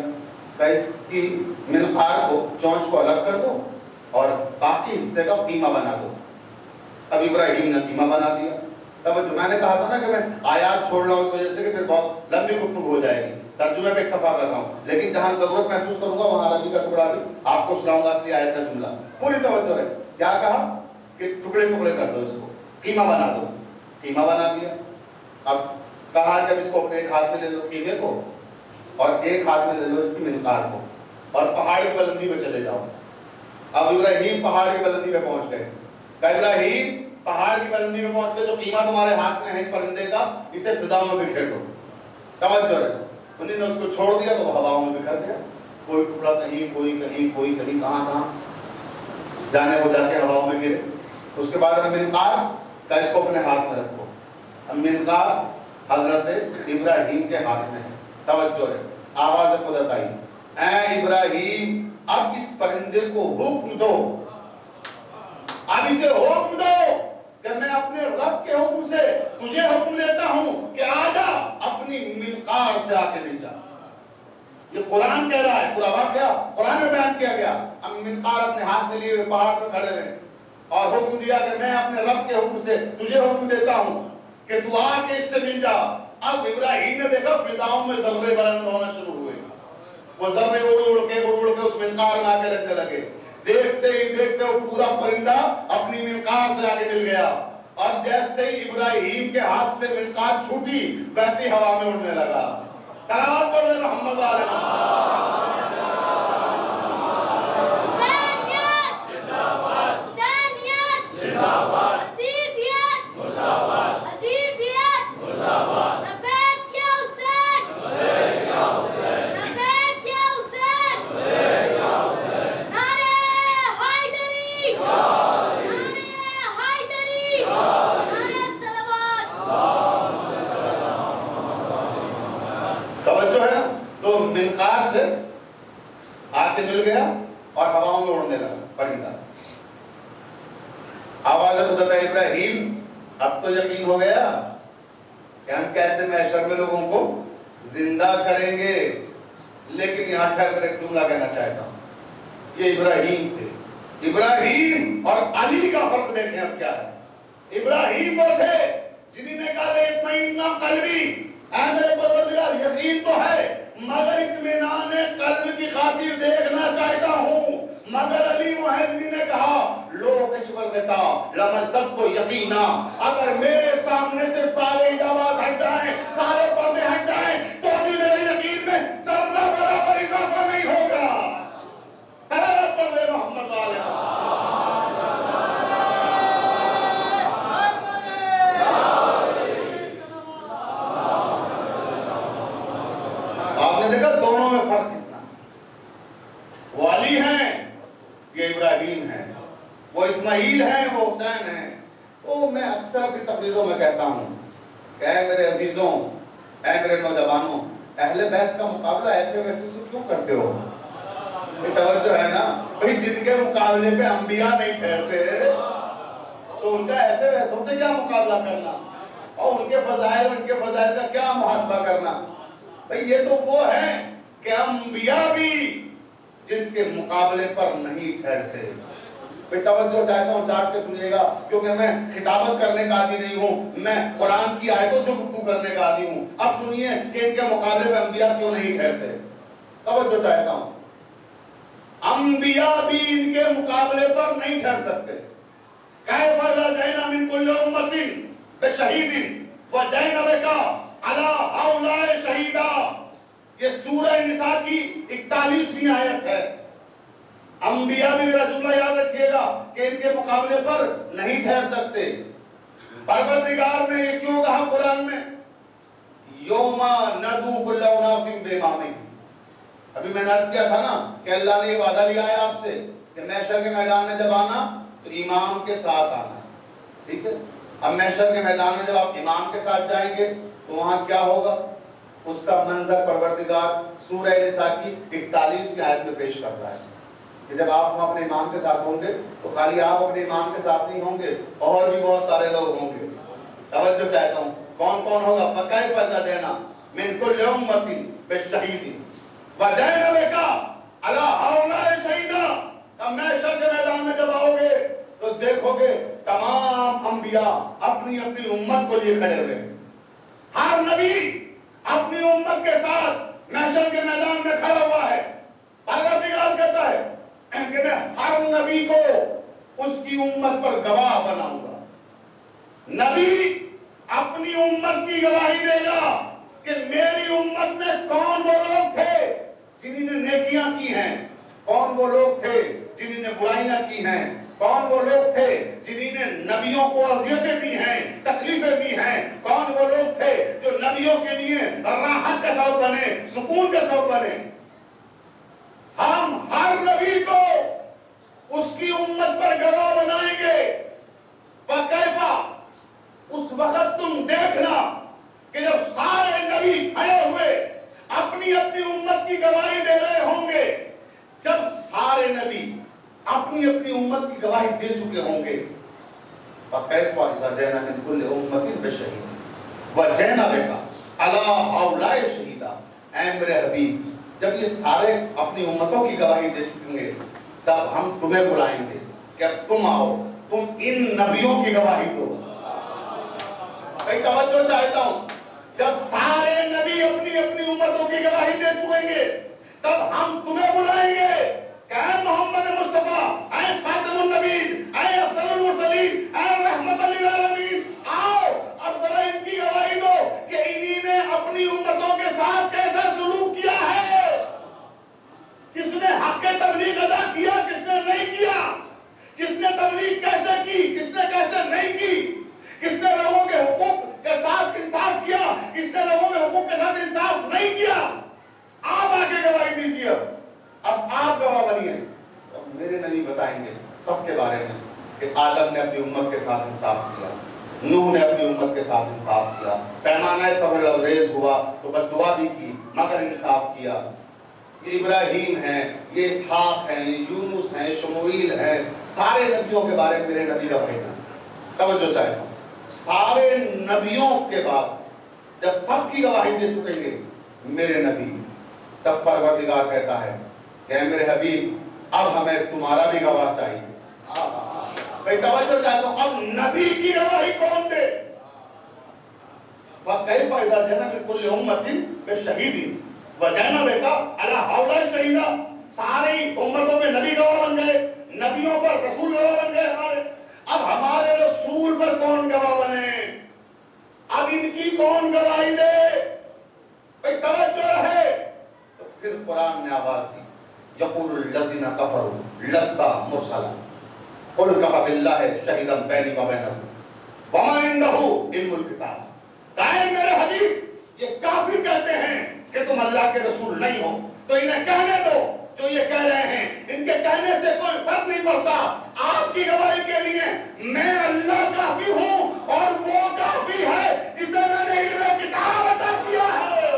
کہ اس کی منقار کو، چونچ کو الگ کر دو اور باقی حصے کا قیمہ بنا دو۔ اب ابراہیم نے قیمہ بنا دیا۔ تب جو میں نے کہا تھا نا کہ میں آیات چھوڑ رہا ہوں اس وجہ سے کہ پھر بہت لمبی گفتگو ہو جائے گی، ترجمے پہ اکتفا کر رہا ہوں، لیکن جہاں ضرورت محسوس کروں گا وہاں عربی کا ٹکڑا بھی آپ کو سناؤں گا، اصلی آیت کا جملہ پوری توجہ ہے۔ کیا کہا کہ ٹکڑے ٹکڑے کر دو، اس کو قیمہ بنا دو، قیمہ بنا دیا۔ اب کہا کہ اس کو اپنے ایک ہاتھ میں لے لو قیمے کو اور ایک ہاتھ میں لے لو اس کی منقار کو اور پہاڑ کی بلندی پہ چلے جاؤ۔ اب ابراہیم پہاڑ کی بلندی پہ پہنچ گئے۔ کہ ابراہیم پہاڑ کی بلندی میں پہنچ کے جو قیمہ تمہارے ہاتھ میں ہے اس پرندے کا، اسے فضاؤں میں بکھیر دو۔ توجہ رہے، انہوں نے اس کو چھوڑ دیا تو وہ ہواؤں میں بکھر گیا، کوئی ٹکڑا کہیں، کوئی کہیں، کوئی کہیں، کہاں جانے وہ جا کے ہواؤں میں گرے۔ اس کے بعد منقار کا اس کو اپنے ہاتھ میں رکھو۔ اب منقار حضرت ابراہیم کے ہاتھ میں ہے۔ توجہ رہے، آواز قدرت آئی، اے ابراہیم اب اس پرندے کو حکم دو، اب اسے حکم دو کہ میں اپنے رب کے حکم سے تجھے حکم دیتا ہوں کہ آجا اپنی منقار سے آ کے لے جا۔ یہ قرآن کہہ رہا ہے، پورا واقعہ قرآن میں بیان کیا گیا۔ اب منقار اپنے ہاتھ میں لیے ہوئے پہاڑ پر کھڑے ہوئے اور حکم دیا کہ میں اپنے رب کے حکم سے تجھے حکم دیتا ہوں کہ تو آ کے اس سے مل جا۔ اب ابراہیم نے دیکھا فضاؤں میں ذرے بلند ہونا شروع ہوئے، وہ ذرے اڑ کے اس منقار میں آ کے لگنے لگے۔ دیکھتے ہی دیکھتے وہ پورا پرندہ اپنی منقار سے آ کے مل گیا، اور جیسے ہی ابراہیم کے ہاتھ سے منقار چھوٹی ویسے ہی ہوا میں اڑنے لگا۔ سلامات پڑھ لیں محمد علیہ۔ منقار سے آ کے مل گیا اور ہواؤں میں اڑنے لگا پرندہ۔ آواز قدرت ابراہیم اب تو یقین ہو گیا کہ ہم کیسے محشر میں لوگوں کو زندہ کریں گے۔ لیکن یہاں ٹھہر کر ایک جملہ کہنا چاہتا ہوں، یہ ابراہیم تھے۔ ابراہیم اور علی کا فرق دیکھیں اب کیا ہے۔ ابراہیم وہ تھے جنہوں نے کہا اطمئن قلبی، اے میرے پروردگار یقین تو ہے مگر اطمینان قلب کی خاطر دیکھنا چاہتا ہوں۔ مگر علی وہ ہے جنہوں نے کہا لو کشف الغطاء لمجدت یقینا، اگر میرے سامنے سے سارے حجابات ہٹ جائیں، سارے پردے ہٹ جائیں تو بھی میرے یقین میں ذرہ برابر اضافہ نہیں ہوگا۔ صلوات پڑھ لے محمد علیہ۔ آپ نے دیکھا دونوں میں فرق کتنا، وہ علی ہیں یہ ابراہیم ہیں، وہ اسماعیل ہیں وہ حسین ہیں۔ وہ میں اکثر اپنی تقریروں میں کہتا ہوں کہ اے میرے عزیزوں، اے میرے نوجوانوں، اہل بیت کا مقابلہ ایسے ویسے سے کیوں کرتے ہو؟ یہ توجہ ہے نا بھئی، جن کے مقابلے پہ انبیاء نہیں ٹھہرتے تو ان کا ایسے ویسوں سے کیا مقابلہ کرنا، اور ان کے فضائل کا کیا محاسبہ کرنا؟ بھئی یہ تو وہ ہیں کہ انبیاء بھی جن کے مقابلے پر نہیں ٹھہرتے۔ بھئی توجہ چاہتا ہوں، چاٹ کے سنیے گا، کیونکہ میں خطابت کرنے کا عادی نہیں ہوں، میں قرآن کی آیتوں سے گفتگو کرنے کا عادی ہوں۔ اب سنیے کہ ان کے مقابلے پہ انبیاء کیوں نہیں ٹھہرتے۔ توجہ چاہتا ہوں، انبیاء بھی ان کے مقابلے پر نہیں ٹھہر سکتے۔ کیف اذا جئنا من کل امۃ بشہید وجئنا بک علی ہؤلاء شہیدا، یہ سورہ نساء کی 41ویں آیت ہے۔ انبیاء بھی، میرا جملہ یاد رکھیے گا، کہ ان کے مقابلے پر نہیں ٹھہر سکتے۔ پروردگار نے یہ کیوں کہا قرآن میں؟ یوم ندعو کل اناس بامامہم۔ ابھی میں نے عرض کیا تھا نا کہ اللہ نے یہ وعدہ لیا ہے آپ سے کہ محشر کے میدان میں جب آنا تو امام کے ساتھ آنا، ٹھیک ہے؟ اب محشر کے میدان میں جب آپ امام کے ساتھ جائیں گے تو وہاں کیا ہوگا، اس کا منظر پروردگار سورہ نساء کی 41ویں آیت میں پیش کر رہا ہے کہ جب آپ وہاں اپنے امام کے ساتھ ہوں گے تو خالی آپ اپنے امام کے ساتھ نہیں ہوں گے، اور بھی بہت سارے لوگ ہوں گے۔ توجہ چاہتا ہوں، کون کون ہوگا؟ فَكَيْفَ إِذَا جِئْنَا مِن كُلِّ أُمَّةٍ بِشَهِيدٍ وَجِئْنَا بِكَ عَلَىٰ هَؤُلَاءِ شَهِيدًا۔ اب محشر کے میدان میں جب آؤ گے تو دیکھو گے تمام انبیاء اپنی اپنی امت کو لیے کھڑے ہوئے ہیں۔ ہر نبی اپنی امت کے ساتھ محشر کے میدان میں کھڑا ہوا ہے۔ پروردگار کہتا ہے کہ میں ہر نبی کو اس کی امت پر گواہ بناؤں گا۔ نبی اپنی امت کی گواہی دے گا کہ میری امت میں کون وہ لوگ تھے جنہوں نے نیکیاں کی ہیں، کون وہ لوگ تھے جنہوں نے برائیاں کی ہیں، کون وہ لوگ تھے جنہوں نے نبیوں کو اذیتیں دی ہیں، تکلیفیں دی ہیں، کون وہ لوگ تھے جو نبیوں کے لیے راحت کا سبب بنے، سکون کا سبب بنے۔ ہم ہر نبی کو اس کی امت پر گواہ بنائیں گے۔ فَكَيْفَ، اس وقت تم دیکھنا کہ جب سارے نبی کھڑے ہوئے اپنی اپنی امت کی گواہی دے رہے ہوں گے، جب سارے نبی اپنی اپنی امت کی گواہی دے چکے ہوں گے، فَكَيْفَ إِذَا جِئْنَا مِن كُلِّ أُمَّةٍ بِشَهِيدٍ وَجِئْنَا بِكَ عَلَىٰ هَؤُلَاءِ شَهِيدًا۔ اے میرے حبیب، جب یہ سارے اپنی امتوں کی گواہی دے چکیں گے تب ہم تمہیں بلائیں گے کہ اب تم آؤ، تم ان نبیوں کی گواہی دو۔ بھائی توجہ چاہتا ہوں، جب سارے نبی اپنی اپنی امتوں کی گواہی دے چکیں گے تب ہم تمہیں بلائیں گے کہ اے محمد مصطفیٰ، اے خاتم النبیین، اے افضل المرسلین، اے رحمت للعالمین، آؤ اب ذرا ان کی گواہی دو کہ انہی نے اپنی امتوں کے ساتھ کیسا سلوک کیا ہے، کس نے حق تبلیغ ادا کیا، کس نے نہیں کیا، کس نے تبلیغ کیسے کی، کس نے کیسے نہیں کی، کس نے لوگوں کے حقوق کے ساتھ انصاف کیا، کس نے لوگوں کے حقوق کے ساتھ انصاف نہیں کیا۔ آپ آگے گواہی دیجیے، اب آپ گواہ بنیے۔ میرے نبی بتائیں گے سب کے بارے میں کہ آدم نے اپنی امت کے ساتھ انصاف کیا، نوح نے اپنی امت کے ساتھ انصاف کیا، پیمانہ صبر لبریز ہوا تو بددعا بھی کی مگر انصاف کیا۔ یہ ابراہیم ہیں، یہ اسحاق ہیں، یہ یونس ہیں، شموئیل ہیں، سارے نبیوں کے بارے میں میرے نبی گواہی دیں۔ توجہ چاہتا ہوں، سارے نبیوں کے بعد جب سب کی گواہی دے چکیں گے میرے نبی، تب پروردگار کہتا ہے کہ اے میرے حبیب، اب ہمیں تمہارا بھی گواہ چاہیے۔ بھئی توجہ چاہتا ہوں، اب نبی کی گواہی کون دے؟ فَكَيْفَ إِذَا جِئْنَا مِن كُلِّ أُمَّةٍ بِشَهِيدٍ وَجِئْنَا بِكَ عَلَىٰ هَؤُلَاءِ شَهِيدًا۔ ساری امتوں میں نبی گواہ بن گئے، نبیوں پر رسول گواہ بن گئے ہمارے۔ اب ہمارے رسول پر کون گواہ بنے؟ اب ان کی کون گواہی دے؟ بھئی توجہ ہے۔ تو پھر قرآن نے آواز دی، یقول الذین کفروا لست مرسلا قل کفی باللہ شہیدا بینی و بینکم ومن عندہ علم الکتاب۔ کہیں میرے حبیب، یہ کافر کہتے ہیں کہ تم اللہ کے رسول نہیں ہو، تو انہیں کہنے دو جو یہ کہہ رہے ہیں، ان کے کہنے سے کوئی فرق نہیں پڑتا۔ آپ کی گواہی کے لیے میں اللہ کافی ہوں اور وہ کافی ہے جسے میں نے علم کتاب عطا کیا ہے۔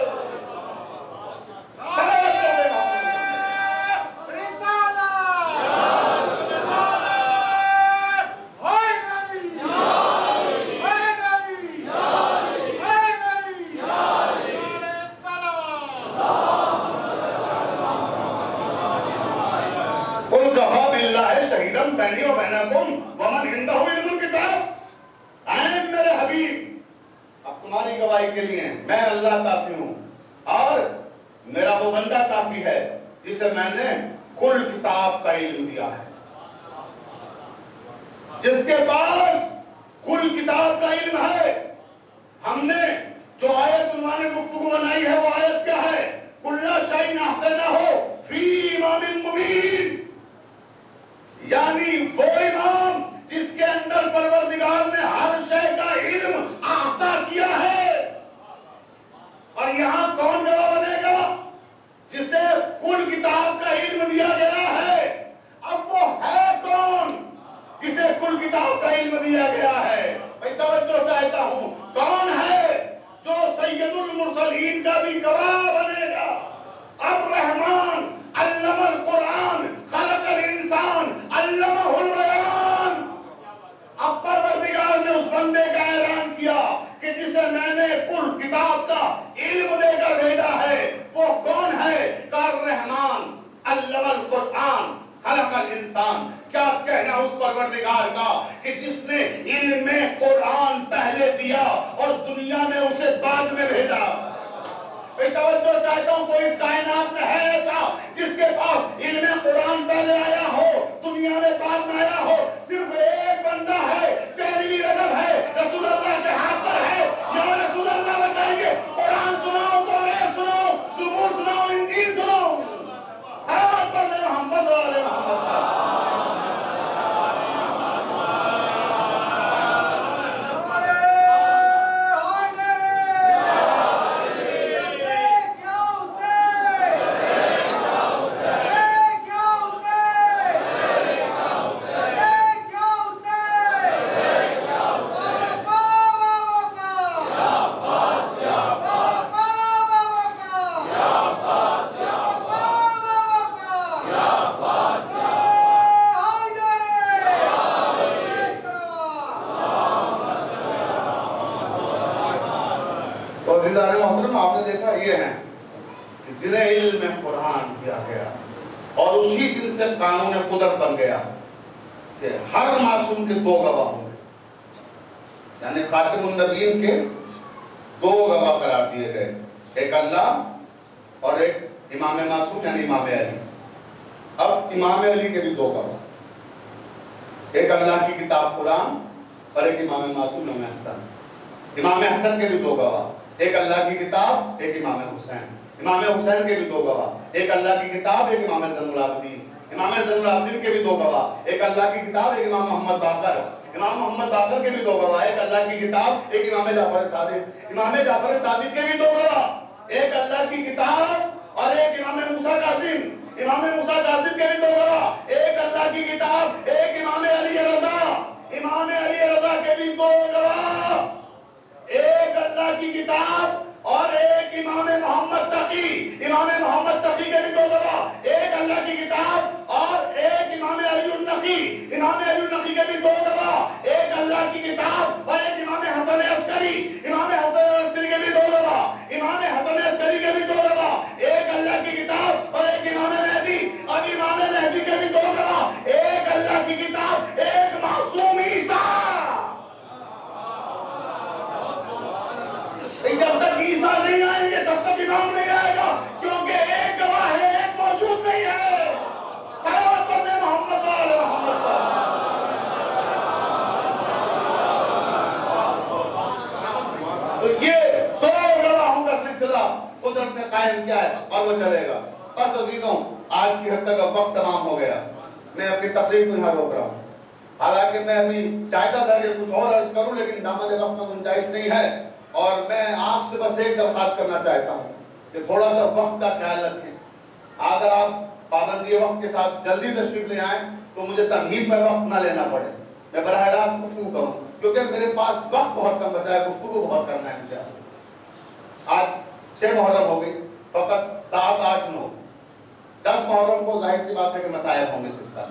شہیدم بینی و بینکم ومن عندہ علم الکتاب، اے میرے حبیب اب تمہاری گواہی کے لیے میں اللہ کافی ہوں اور میرا وہ بندہ کافی ہے جسے میں نے کل کتاب کا علم دیا ہے، جس کے پاس کل کتاب کا علم ہے۔ ہم نے جو آیت عنوان گفتگو بنائی ہے وہ آیت کیا ہے؟ کُلَّ شَيْءٍ أَحْصَيْنَاهُ فِي إِمَامٍ مُبِينٍ، یعنی وہ امام جس کے اندر پروردگار نے ہر شے کا علم احاطہ کیا ہے۔ اور یہاں کون گواہ بنے گا؟ جسے کل کتاب کا علم دیا گیا ہے۔ اب وہ ہے کون جسے کل کتاب کا علم دیا گیا ہے؟ میں توجہ چاہتا ہوں، کون ہے جو سید المرسلین کا بھی گواہ بنے گا؟ الرحمن علم القرآن خلق الانسان علمہ البیان۔ اب پروردگار نے اس بندے کا اعلان کیا کہ جسے میں نے کل کتاب کا علم دے کر بھیجا ہے، وہ کون ہے؟ الرحمن علم القرآن خلق الانسان۔ کیا کہنا اس پروردگار کا کہ جس نے علم قرآن پہلے دیا اور دنیا میں اسے بعد میں بھیجا۔ میں توجہ چاہتا ہوں، کوئی اس کائنات میں ہے ایسا جس کے پاس علم قرآن پہلے آیا ہو دنیا میں بعد میں آیا ہو؟ صرف ایک بندہ ہے، 13ویں رجب ہے، رسول اللہ کے ہاتھ پر ہے۔ یا رسول اللہ بتائیں گے قرآن سناؤ، توریت سناؤ، زبور سناؤ، انجیل سناؤ، ہاتھ پر لے محمد و آل محمد۔ محترم آپ نے دیکھا یہ ہیں کہ جنہیں علم قرآن دیا گیا اور اسی دن سے قانون قدرت بن گیا کہ ہر معصوم کے دو گواہ ہوں گے، یعنی خاتم النبیین کے دو گواہ قرار دیے گئے، ایک اللہ اور ایک امام معصوم یعنی امام علی۔ اب امام علی کے بھی دو گواہ، ایک اللہ کی کتاب قرآن اور ایک امام معصوم امام حسن۔ امام حسن کے بھی دو گواہ، ایک اللہ کی کتاب ایک امام حسین۔ امام حسین کے بھی دو گواہ، ایک اللہ کی کتاب ایک امام زین العابدین۔ امام زین العابدین کے بھی دو گواہ، ایک اللہ کی کتاب ایک امام محمد باقر۔ امام محمد باقر کے بھی دو گواہ، ایک اللہ کی کتاب ایک امام جعفر صادق۔ امام جعفر صادق کے بھی دو گواہ، ایک اللہ کی کتاب اور ایک امام موسیٰ کاظم۔ امام موسیٰ کاظم کے بھی دو گواہ، ایک اللہ کی کتاب ایک امام علی رضا۔ امام علی رضا کے بھی دو گواہ، ایک اللہ کی کتاب اور ایک امام محمد تقی۔ امام محمد تقی کے بھی دو گواہ، ایک اللہ کی کتاب اور ایک امام علی النقی۔ امام علی النقی کے بھی دو گواہ، ایک اللہ کی کتاب اور ایک امام حسن عسکری۔ امام حسن عسکری کے بھی دو گواہ، امام حسن عسکری کے بھی دو گواہ، ایک اللہ کی کتاب اور ایک امام مہدی۔ اب امام مہدی کے بھی دو گواہ، ایک اللہ کی کتاب ایک معصوم عیسیٰ۔ جب تک عیسیٰ نہیں آئیں گے تب تک امام نہیں آئے گا، کیونکہ ایک گواہ ہے، ایک موجود نہیں ہے۔ صلوات پڑھتے ہیں محمد و آل محمد پر۔ تو یہ دو گواہوں کا سلسلہ قدرت نے قائم کیا ہے اور وہ چلے گا۔ بس عزیزوں، آج کی حد تک اب وقت تمام ہو گیا، میں اپنی تقریر کو یہاں روک رہا ہوں۔ حالانکہ میں ابھی چاہتا تھا کہ کچھ اور عرض کروں، لیکن دامن وقت میں گنجائش نہیں ہے، اور میں آپ سے بس ایک درخواست کرنا چاہتا ہوں کہ تھوڑا سا وقت کا خیال رکھیں۔ اگر آپ پابندی وقت کے ساتھ جلدی تشریف لے آئیں تو مجھے تمہید میں وقت نہ لینا پڑے، میں براہ راست گفتگو کروں، کیونکہ میرے پاس وقت بہت کم بچا ہے، گفتگو بہت کرنا ہے مجھے آپ سے۔ آج 6 محرم ہو گئی، فقط 7، 8، 9، 10 محرم کو ظاہر سی بات ہے کہ مسائل ہوں گے صرف کا،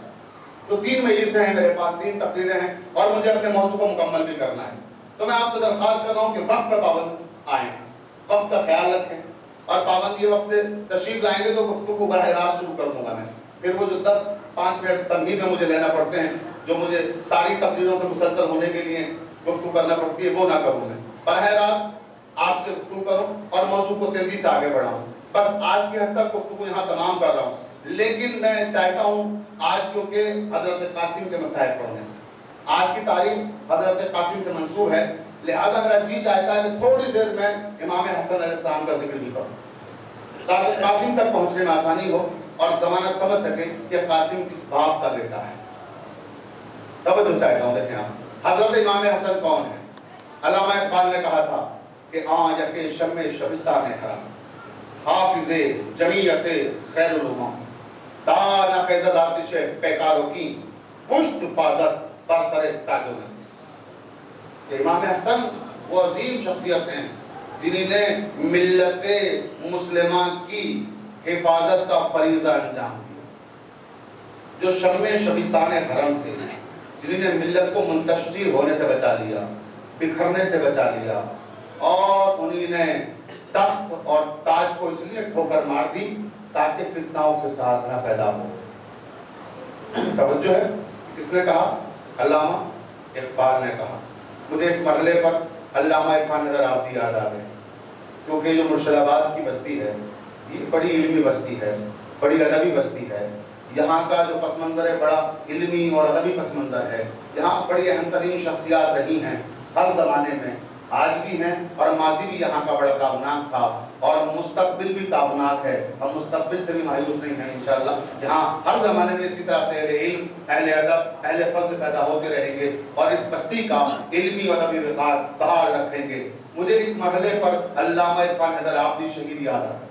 تو 3 مجلسیں ہیں میرے پاس، 3 تقریریں ہیں اور مجھے اپنے موضوع کو مکمل بھی کرنا ہے۔ تو میں آپ سے درخواست کر رہا ہوں کہ وقت پہ پابند آئیں، وقت کا خیال رکھیں، اور پابندی وقت سے تشریف لائیں گے تو گفتگو براہ راست شروع کر دوں گا میں۔ پھر وہ جو 5 منٹ تمہید میں مجھے لینا پڑتے ہیں، جو مجھے ساری تقریروں سے مسلسل ہونے کے لیے گفتگو کرنا پڑتی ہے، وہ نہ کروں میں۔ براہ راست آپ سے گفتگو کروں اور موضوع کو تیزی سے آگے بڑھاؤں۔ بس آج کی حد تک گفتگو یہاں تمام کر رہا ہوں، لیکن میں چاہتا ہوں آج کیونکہ حضرت قاسم کے مسائل پڑھنے ہیں، آج کی تاریخ حضرت قاسم سے منسوب ہے، لہذا میرا جی چاہتا ہے کہ تھوڑی دیر میں امام حسن علیہ السلام کا ذکر بھی کروں تاکہ قاسم تک پہنچنے میں آسانی ہو اور زمانہ سمجھ سکے کہ قاسم کس باپ کا بیٹا ہے۔ توجہ چاہتا ہوں، دیکھیں آپ حضرت امام حسن کون ہے؟ علامہ اقبال نے کہا تھا کہ آن یکے شم شبستان حرم حافظ جمیعت خیر الامم دانا خیزد آتش پیکاروں کی پشت پازد برسر تاجوں میں۔ کہ امام حسن وہ عظیم شخصیت ہیں جنہی نے ملت مسلمہ کی حفاظت کا فریضہ انجام دیا، جو شم شبستان حرم تھے، جنہی نے ملت کو منتشر ہونے سے بچا لیا، بکھرنے سے بچا لیا، اور انہی نے تخت اور تاج کو اس لیے ٹھوکر مار دی تاکہ فتنہ و فساد نہ پیدا ہو۔ توجہ ہے، کس نے کہا؟ علامہ اقبال نے کہا۔ مجھے اس مرحلے پر علامہ عرفان حیدر عابدی یاد آ گئے، کیونکہ جو مرشد آباد کی بستی ہے یہ بڑی علمی بستی ہے، بڑی ادبی بستی ہے، یہاں کا جو پس منظر ہے بڑا علمی اور ادبی پس منظر ہے، یہاں بڑی اہم ترین شخصیات رہی ہیں ہر زمانے میں، آج بھی ہیں، اور ماضی بھی یہاں کا بڑا تابناک تھا، اور مستقبل بھی تابناک ہے، ہم مستقبل سے بھی مایوس نہیں ہیں انشاءاللہ۔ یہاں ہر زمانے میں اسی طرح سے اہل علم، اہل ادب، اہل فضل پیدا ہوتے رہیں گے اور اس بستی کا علمی و ادبی وقار بحال رکھیں گے۔ مجھے اس مرحلے پر علامہ عرفان حیدر عابدی شہید یاد آتا ہے۔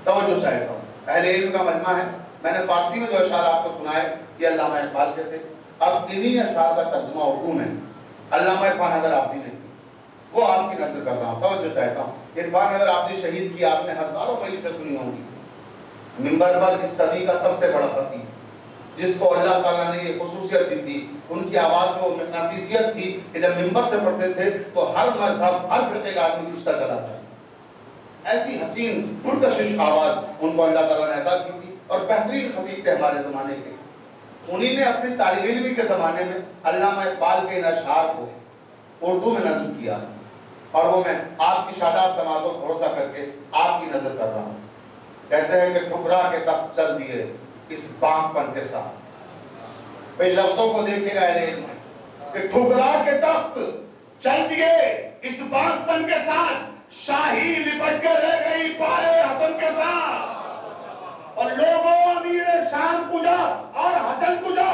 توجہ چاہتا ہوں، اہل علم کا مجمع ہے، میں نے فارسی میں جو اشعار آپ کو سنائے یہ علامہ اقبال کے تھے، اب انہی اشعار کا ترجمہ اردو میں علامہ عرفان حیدر عابدی نے کی، وہ آپ کی نظر کر رہا ہوں۔ توجہ چاہتا ہوں، عرفان حیدر عابدی شہید کی آپ نے ہزاروں میل سے سنی ہوں گی، منبر پر اس صدی کا سب سے بڑا خطیب، جس کو اللہ تعالیٰ نے یہ خصوصیت دی تھی، ان کی آواز میں وہ مقناطیسیت تھی کہ جب منبر سے پڑھتے تھے تو ہر مذہب، ہر فرقے کا آدمی کھنچتا چلا تھا۔ ایسی حسین پرکشش آواز ان کو اللہ تعالیٰ نے عطا کی تھی، اور بہترین خطیب تھے ہمارے زمانے کے۔ انہی نے اپنی طالب علمی کے زمانے میں علامہ اقبال کے ان اشعار کو اردو میں نظم کیا، اور وہ میں آپ کی شاداب سماعت کو بھروسہ کر کے آپ کی نظر کر رہا ہوں۔ کہتے ہیں کہ ٹھکرا کے تخت چل دیے اس بانگ پن کے ساتھ۔ بھئی لفظوں کو دیکھے گا اہل علم کہ ٹھکرا کے تخت چل دیے اس بانگ پن کے ساتھ، شاہی لپٹ کے رہ گئی پائے حسن کے ساتھ، اور لوگوں امیر شام کجا اور حسن کجا،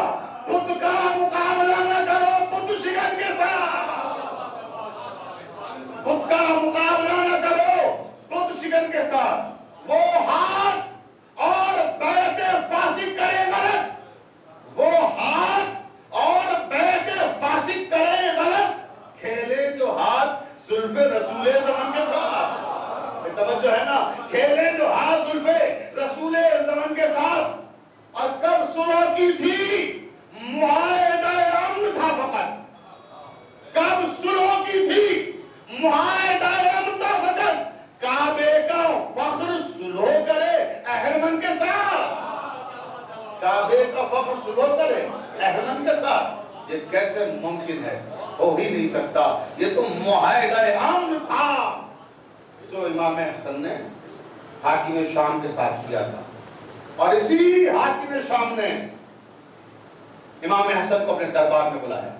بت کا مقابلہ نہ کرو بت شکن کے ساتھ، بت کا مقابلہ نہ کرو بت شکن کے ساتھ۔ وہ ہاتھ اور بیعت فاسق کرے غلط، وہ ہاتھ اور بیعت فاسق کرے غلط، کھیلے جو ہاتھ زلف رسول زمن کے ساتھ۔ توجہ ہے نا، کھیلے جو ہاتھ زلف رسول زمن کے ساتھ۔ اور کب صلح کی تھی؟ معاہدہ امن تھا فقط۔ کب صلح کی تھی؟ معاہدہ امن تھا فقط۔ کعبے کا فخر صلح کرے اہرمن کے ساتھ، کعبے کا فخر صلح کرے اہرمن کے ساتھ، یہ کیسے ممکن ہے؟ ہو ہی نہیں سکتا۔ یہ تو معاہدہ امن تھا جو امام حسن نے حاکم شام کے ساتھ کیا تھا، اور اسی حاکم شام نے امام حسن کو اپنے دربار میں بلایا۔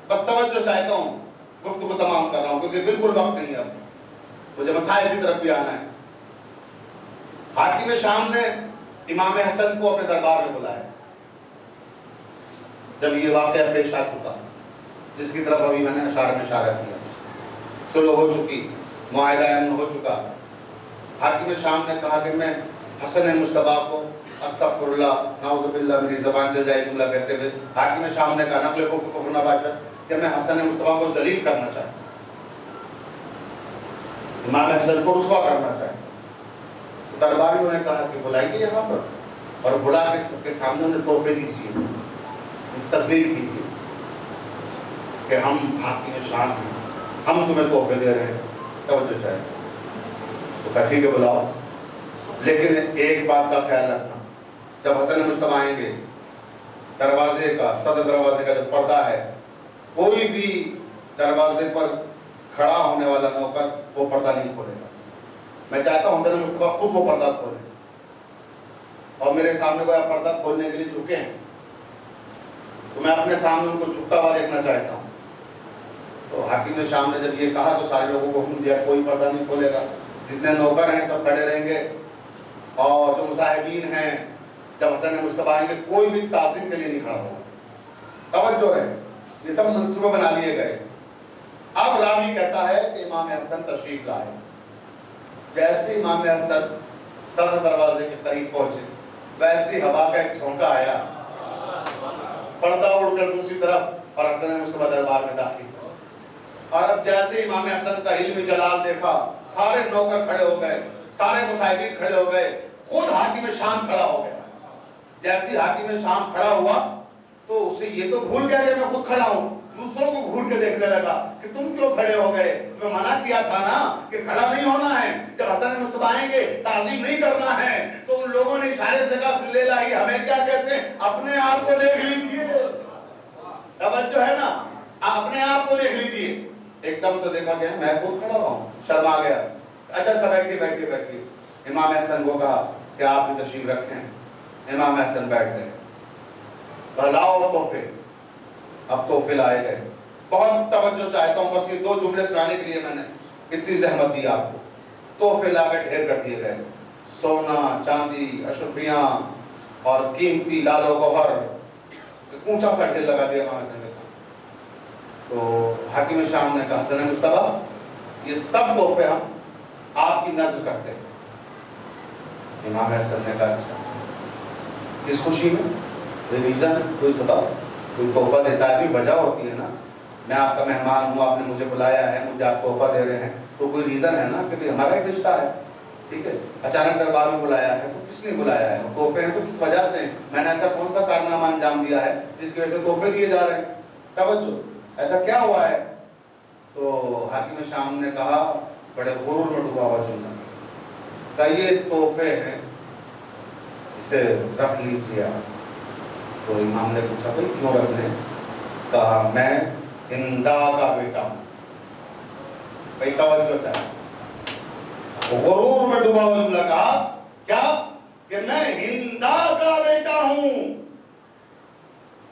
بس توجہ چاہتا ہوں، گفتگو تمام کر رہا ہوں کیونکہ بالکل وقت نہیں ہے، اب مجھے مسائل کی طرف بھی آنا ہے۔ حاکم شام نے امام حسن کو اپنے دربار میں بلایا۔ جب یہ واقعہ پیش آ چکا جس کی طرف ابھی میں نے اشارہ میں اشارہ کیا، صلح ہو چکی، معاہدہ امن ہو چکا، حاکم شام نے کہا کہ میں حسن مصطفیٰ کو استغفر اللہ نعوذ باللہ، میری زبان چل جائے جملہ کہتے ہوئے، حاکم شام نے کہا نقل کفر کفر نباشر کہ میں حسن مصطفیٰ کو ذلیل کرنا چاہتا ہوں، امام حسن کو رسوا کرنا چاہتا ہوں۔ درباریوں نے کہا کہ بلائیے یہاں پر، اور بلا کے سب کے سامنے انہیں تحفے دیجیے، تصویر کیجیے کہ ہم حاکم شام ہیں، ہم تمہیں تحفے دے رہے ہیں، توجہ چاہیے۔ تو کہا ٹھیک ہے بلاؤ، لیکن ایک بات کا خیال رکھنا جب حسن مجتبیٰ آئیں گے دروازے کا، صدر دروازے کا جو پردہ ہے، کوئی بھی دروازے پر کھڑا ہونے والا نوکر وہ پردہ نہیں کھولے گا. میں چاہتا ہوں حسن مجتبیٰ خود وہ پردہ کھولے اور میرے سامنے کوئی پردہ کھولنے کے لیے جھکے ہیں تو میں اپنے سامنے ان کو جھکتا ہوا دیکھنا چاہتا ہوں. تو حاکم شام نے جب یہ کہا تو سارے لوگوں کو حکم دیا کوئی پردہ نہیں کھولے گا. جتنے نوکر ہیں سب کھڑے رہیں گے اور جو مصاحبین ہیں جب حسن مجتبیٰ آئیں گے کوئی بھی تعظیم کے لیے نہیں کھڑا ہوگا. توجہ ہے، یہ سب منصوبے بنا لیے گئے. اب راوی کہتا ہے کہ امام حسن تشریف لائے. جیسے امام حسن صدر دروازے کے قریب پہنچے ویسے ہوا کا ایک جھونکا آیا، پردہ اڑ کر دوسری طرف اور حسن مجتبیٰ دربار میں داخل. اور اب جیسے امام حسن کا علم جلال دیکھا سارے نوکر کھڑے ہو گئے، سارے مصاحبین کھڑے ہو گئے، خود حاکم شام کھڑا ہو گیا. جیسے حاکم شام کھڑا ہوا تو اسے یہ تو بھول گیا کہ میں خود کھڑا ہوں، دوسروں کو گھور کے دیکھنے لگا کہ تم کیوں کھڑے ہو گئے؟ تمہیں منع کیا تھا نا کہ کھڑا نہیں ہونا ہے، جب حسن مجتبیٰ آئیں گے تعظیم نہیں کرنا ہے. تو ان لوگوں نے اشارے سے کہا لے لائی، ہمیں کیا کہتے ہیں، اپنے آپ کو دیکھ لیجیے. توجہ ہے نا، اپنے آپ کو دیکھ لیجیے. ایک دم سے دیکھا گیا میں خود کھڑا ہوں، شرم آ گیا. اچھا بیٹھیے بیٹھیے بیٹھیے. امام حسن کو کہا کہ آپ بھی تشریف رکھیں. امام حسن بیٹھ گئے. لاؤ تحفے. اب تحفے لائے گئے. بہت توجہ چاہتا ہوں، بس یہ 2 جملے سنانے کے لیے میں نے اتنی زحمت دی آپ کو. تحفے لا کے ڈھیر کر دیے گئے، سونا چاندی اشرفیاں اور قیمتی لال و گوہر. اونچا سا ڈھیر لگا دیا امام حسن کے سامنے. تو حاکم شام نے کہا حسن مجتبیٰ یہ سب تحفے ہم آپ کی نذر کرتے ہیں. امام حسن نے کہا اچھا اس خوشی میں کوئی ریزن، کوئی سبب، کوئی تحفہ دیتا ہے بھی وجہ ہوتی ہے نا. میں آپ کا مہمان ہوں، آپ نے مجھے بلایا ہے، مجھے آپ تحفہ دے رہے ہیں تو کوئی ریزن ہے نا کہ ہمارا ایک رشتہ ہے. ٹھیک ہے، اچانک دربار میں بلایا ہے تو کس نے بلایا ہے، تحفے ہیں تو کس وجہ سے. میں نے ایسا کون سا کارنامہ انجام دیا ہے جس کی وجہ سے تحفے دیے جا رہے ہیں. توجہ، ایسا کیا ہوا ہے؟ تو حاکم شام نے کہا بڑے غرور میں ڈوبا ہوا چنتا کہ یہ تحفے ہیں، اسے رکھ لیجیے آپ. تو امام نے پوچھا بھائی کیوں رکھ لیں؟ کہا میں ہندا کا بیٹا ہوں. بھائی توجہ چاہیے، غرور میں ڈوبا ہوا جملہ کہا کیا کہ میں ہندا کا بیٹا ہوں.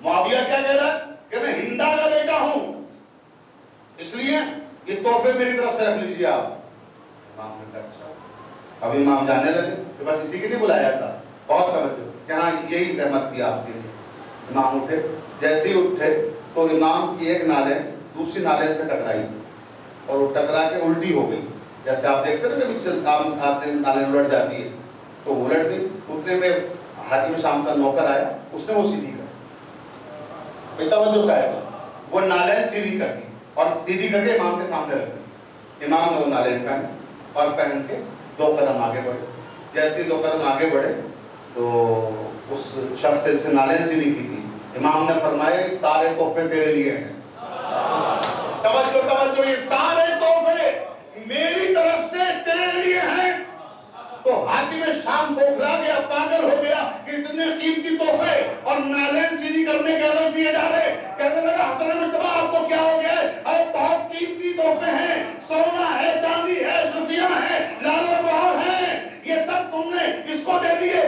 معاویہ کیا کہہ رہا ہے کہ میں ہندا کا بیٹا ہوں، اس لیے یہ تحفے میری طرف سے رکھ لیجیے آپ. امام نے کہا اچھا. اب امام جانے لگے کہ بس اسی کے لیے بلایا تھا. بہت توجہ کہ ہاں یہی زحمت تھی آپ کے لیے. امام اٹھے. جیسے ہی اٹھے تو امام کی ایک نالین دوسری نالین سے ٹکرائی اور وہ ٹکرا کے الٹی ہو گئی. جیسے آپ دیکھتے ہیں نا کبھی نالین الٹ جاتی ہے تو الٹ گئی. اتنے میں حاکم شام کا نوکر آیا، اس نے وہ سیدھی کر. توجہ چاہے گا، وہ نالین سیدھی کر دی اور سیدھی کر کے امام کے سامنے رکھ دی. امام نے وہ نالین پہن اور پہن کے 2 قدم آگے بڑھے. جیسے 2 قدم آگے بڑھے تو اس شخص سے نالین سیدھی کی تھی. امام نے فرمایا یہ سارے تحفے تیرے لیے ہیں. توجہ توجہ، یہ سارے تحفے میری طرف سے تیرے لیے ہیں. تو حاکم شام بوکھلا گیا، پاگل ہو گیا کہ اتنے قیمتی تحفے اور نالین سیدھی کرنے کے عوض دیے جا رہے. کہنے لگا حسن مجتبیٰ آپ کو کیا ہو گیا ہے؟ ارے بہت قیمتی تحفے ہیں، سونا ہے چاندی ہے اشرفیاں ہیں لال و گوہر ہیں، یہ سب تم نے اس کو دے دیے.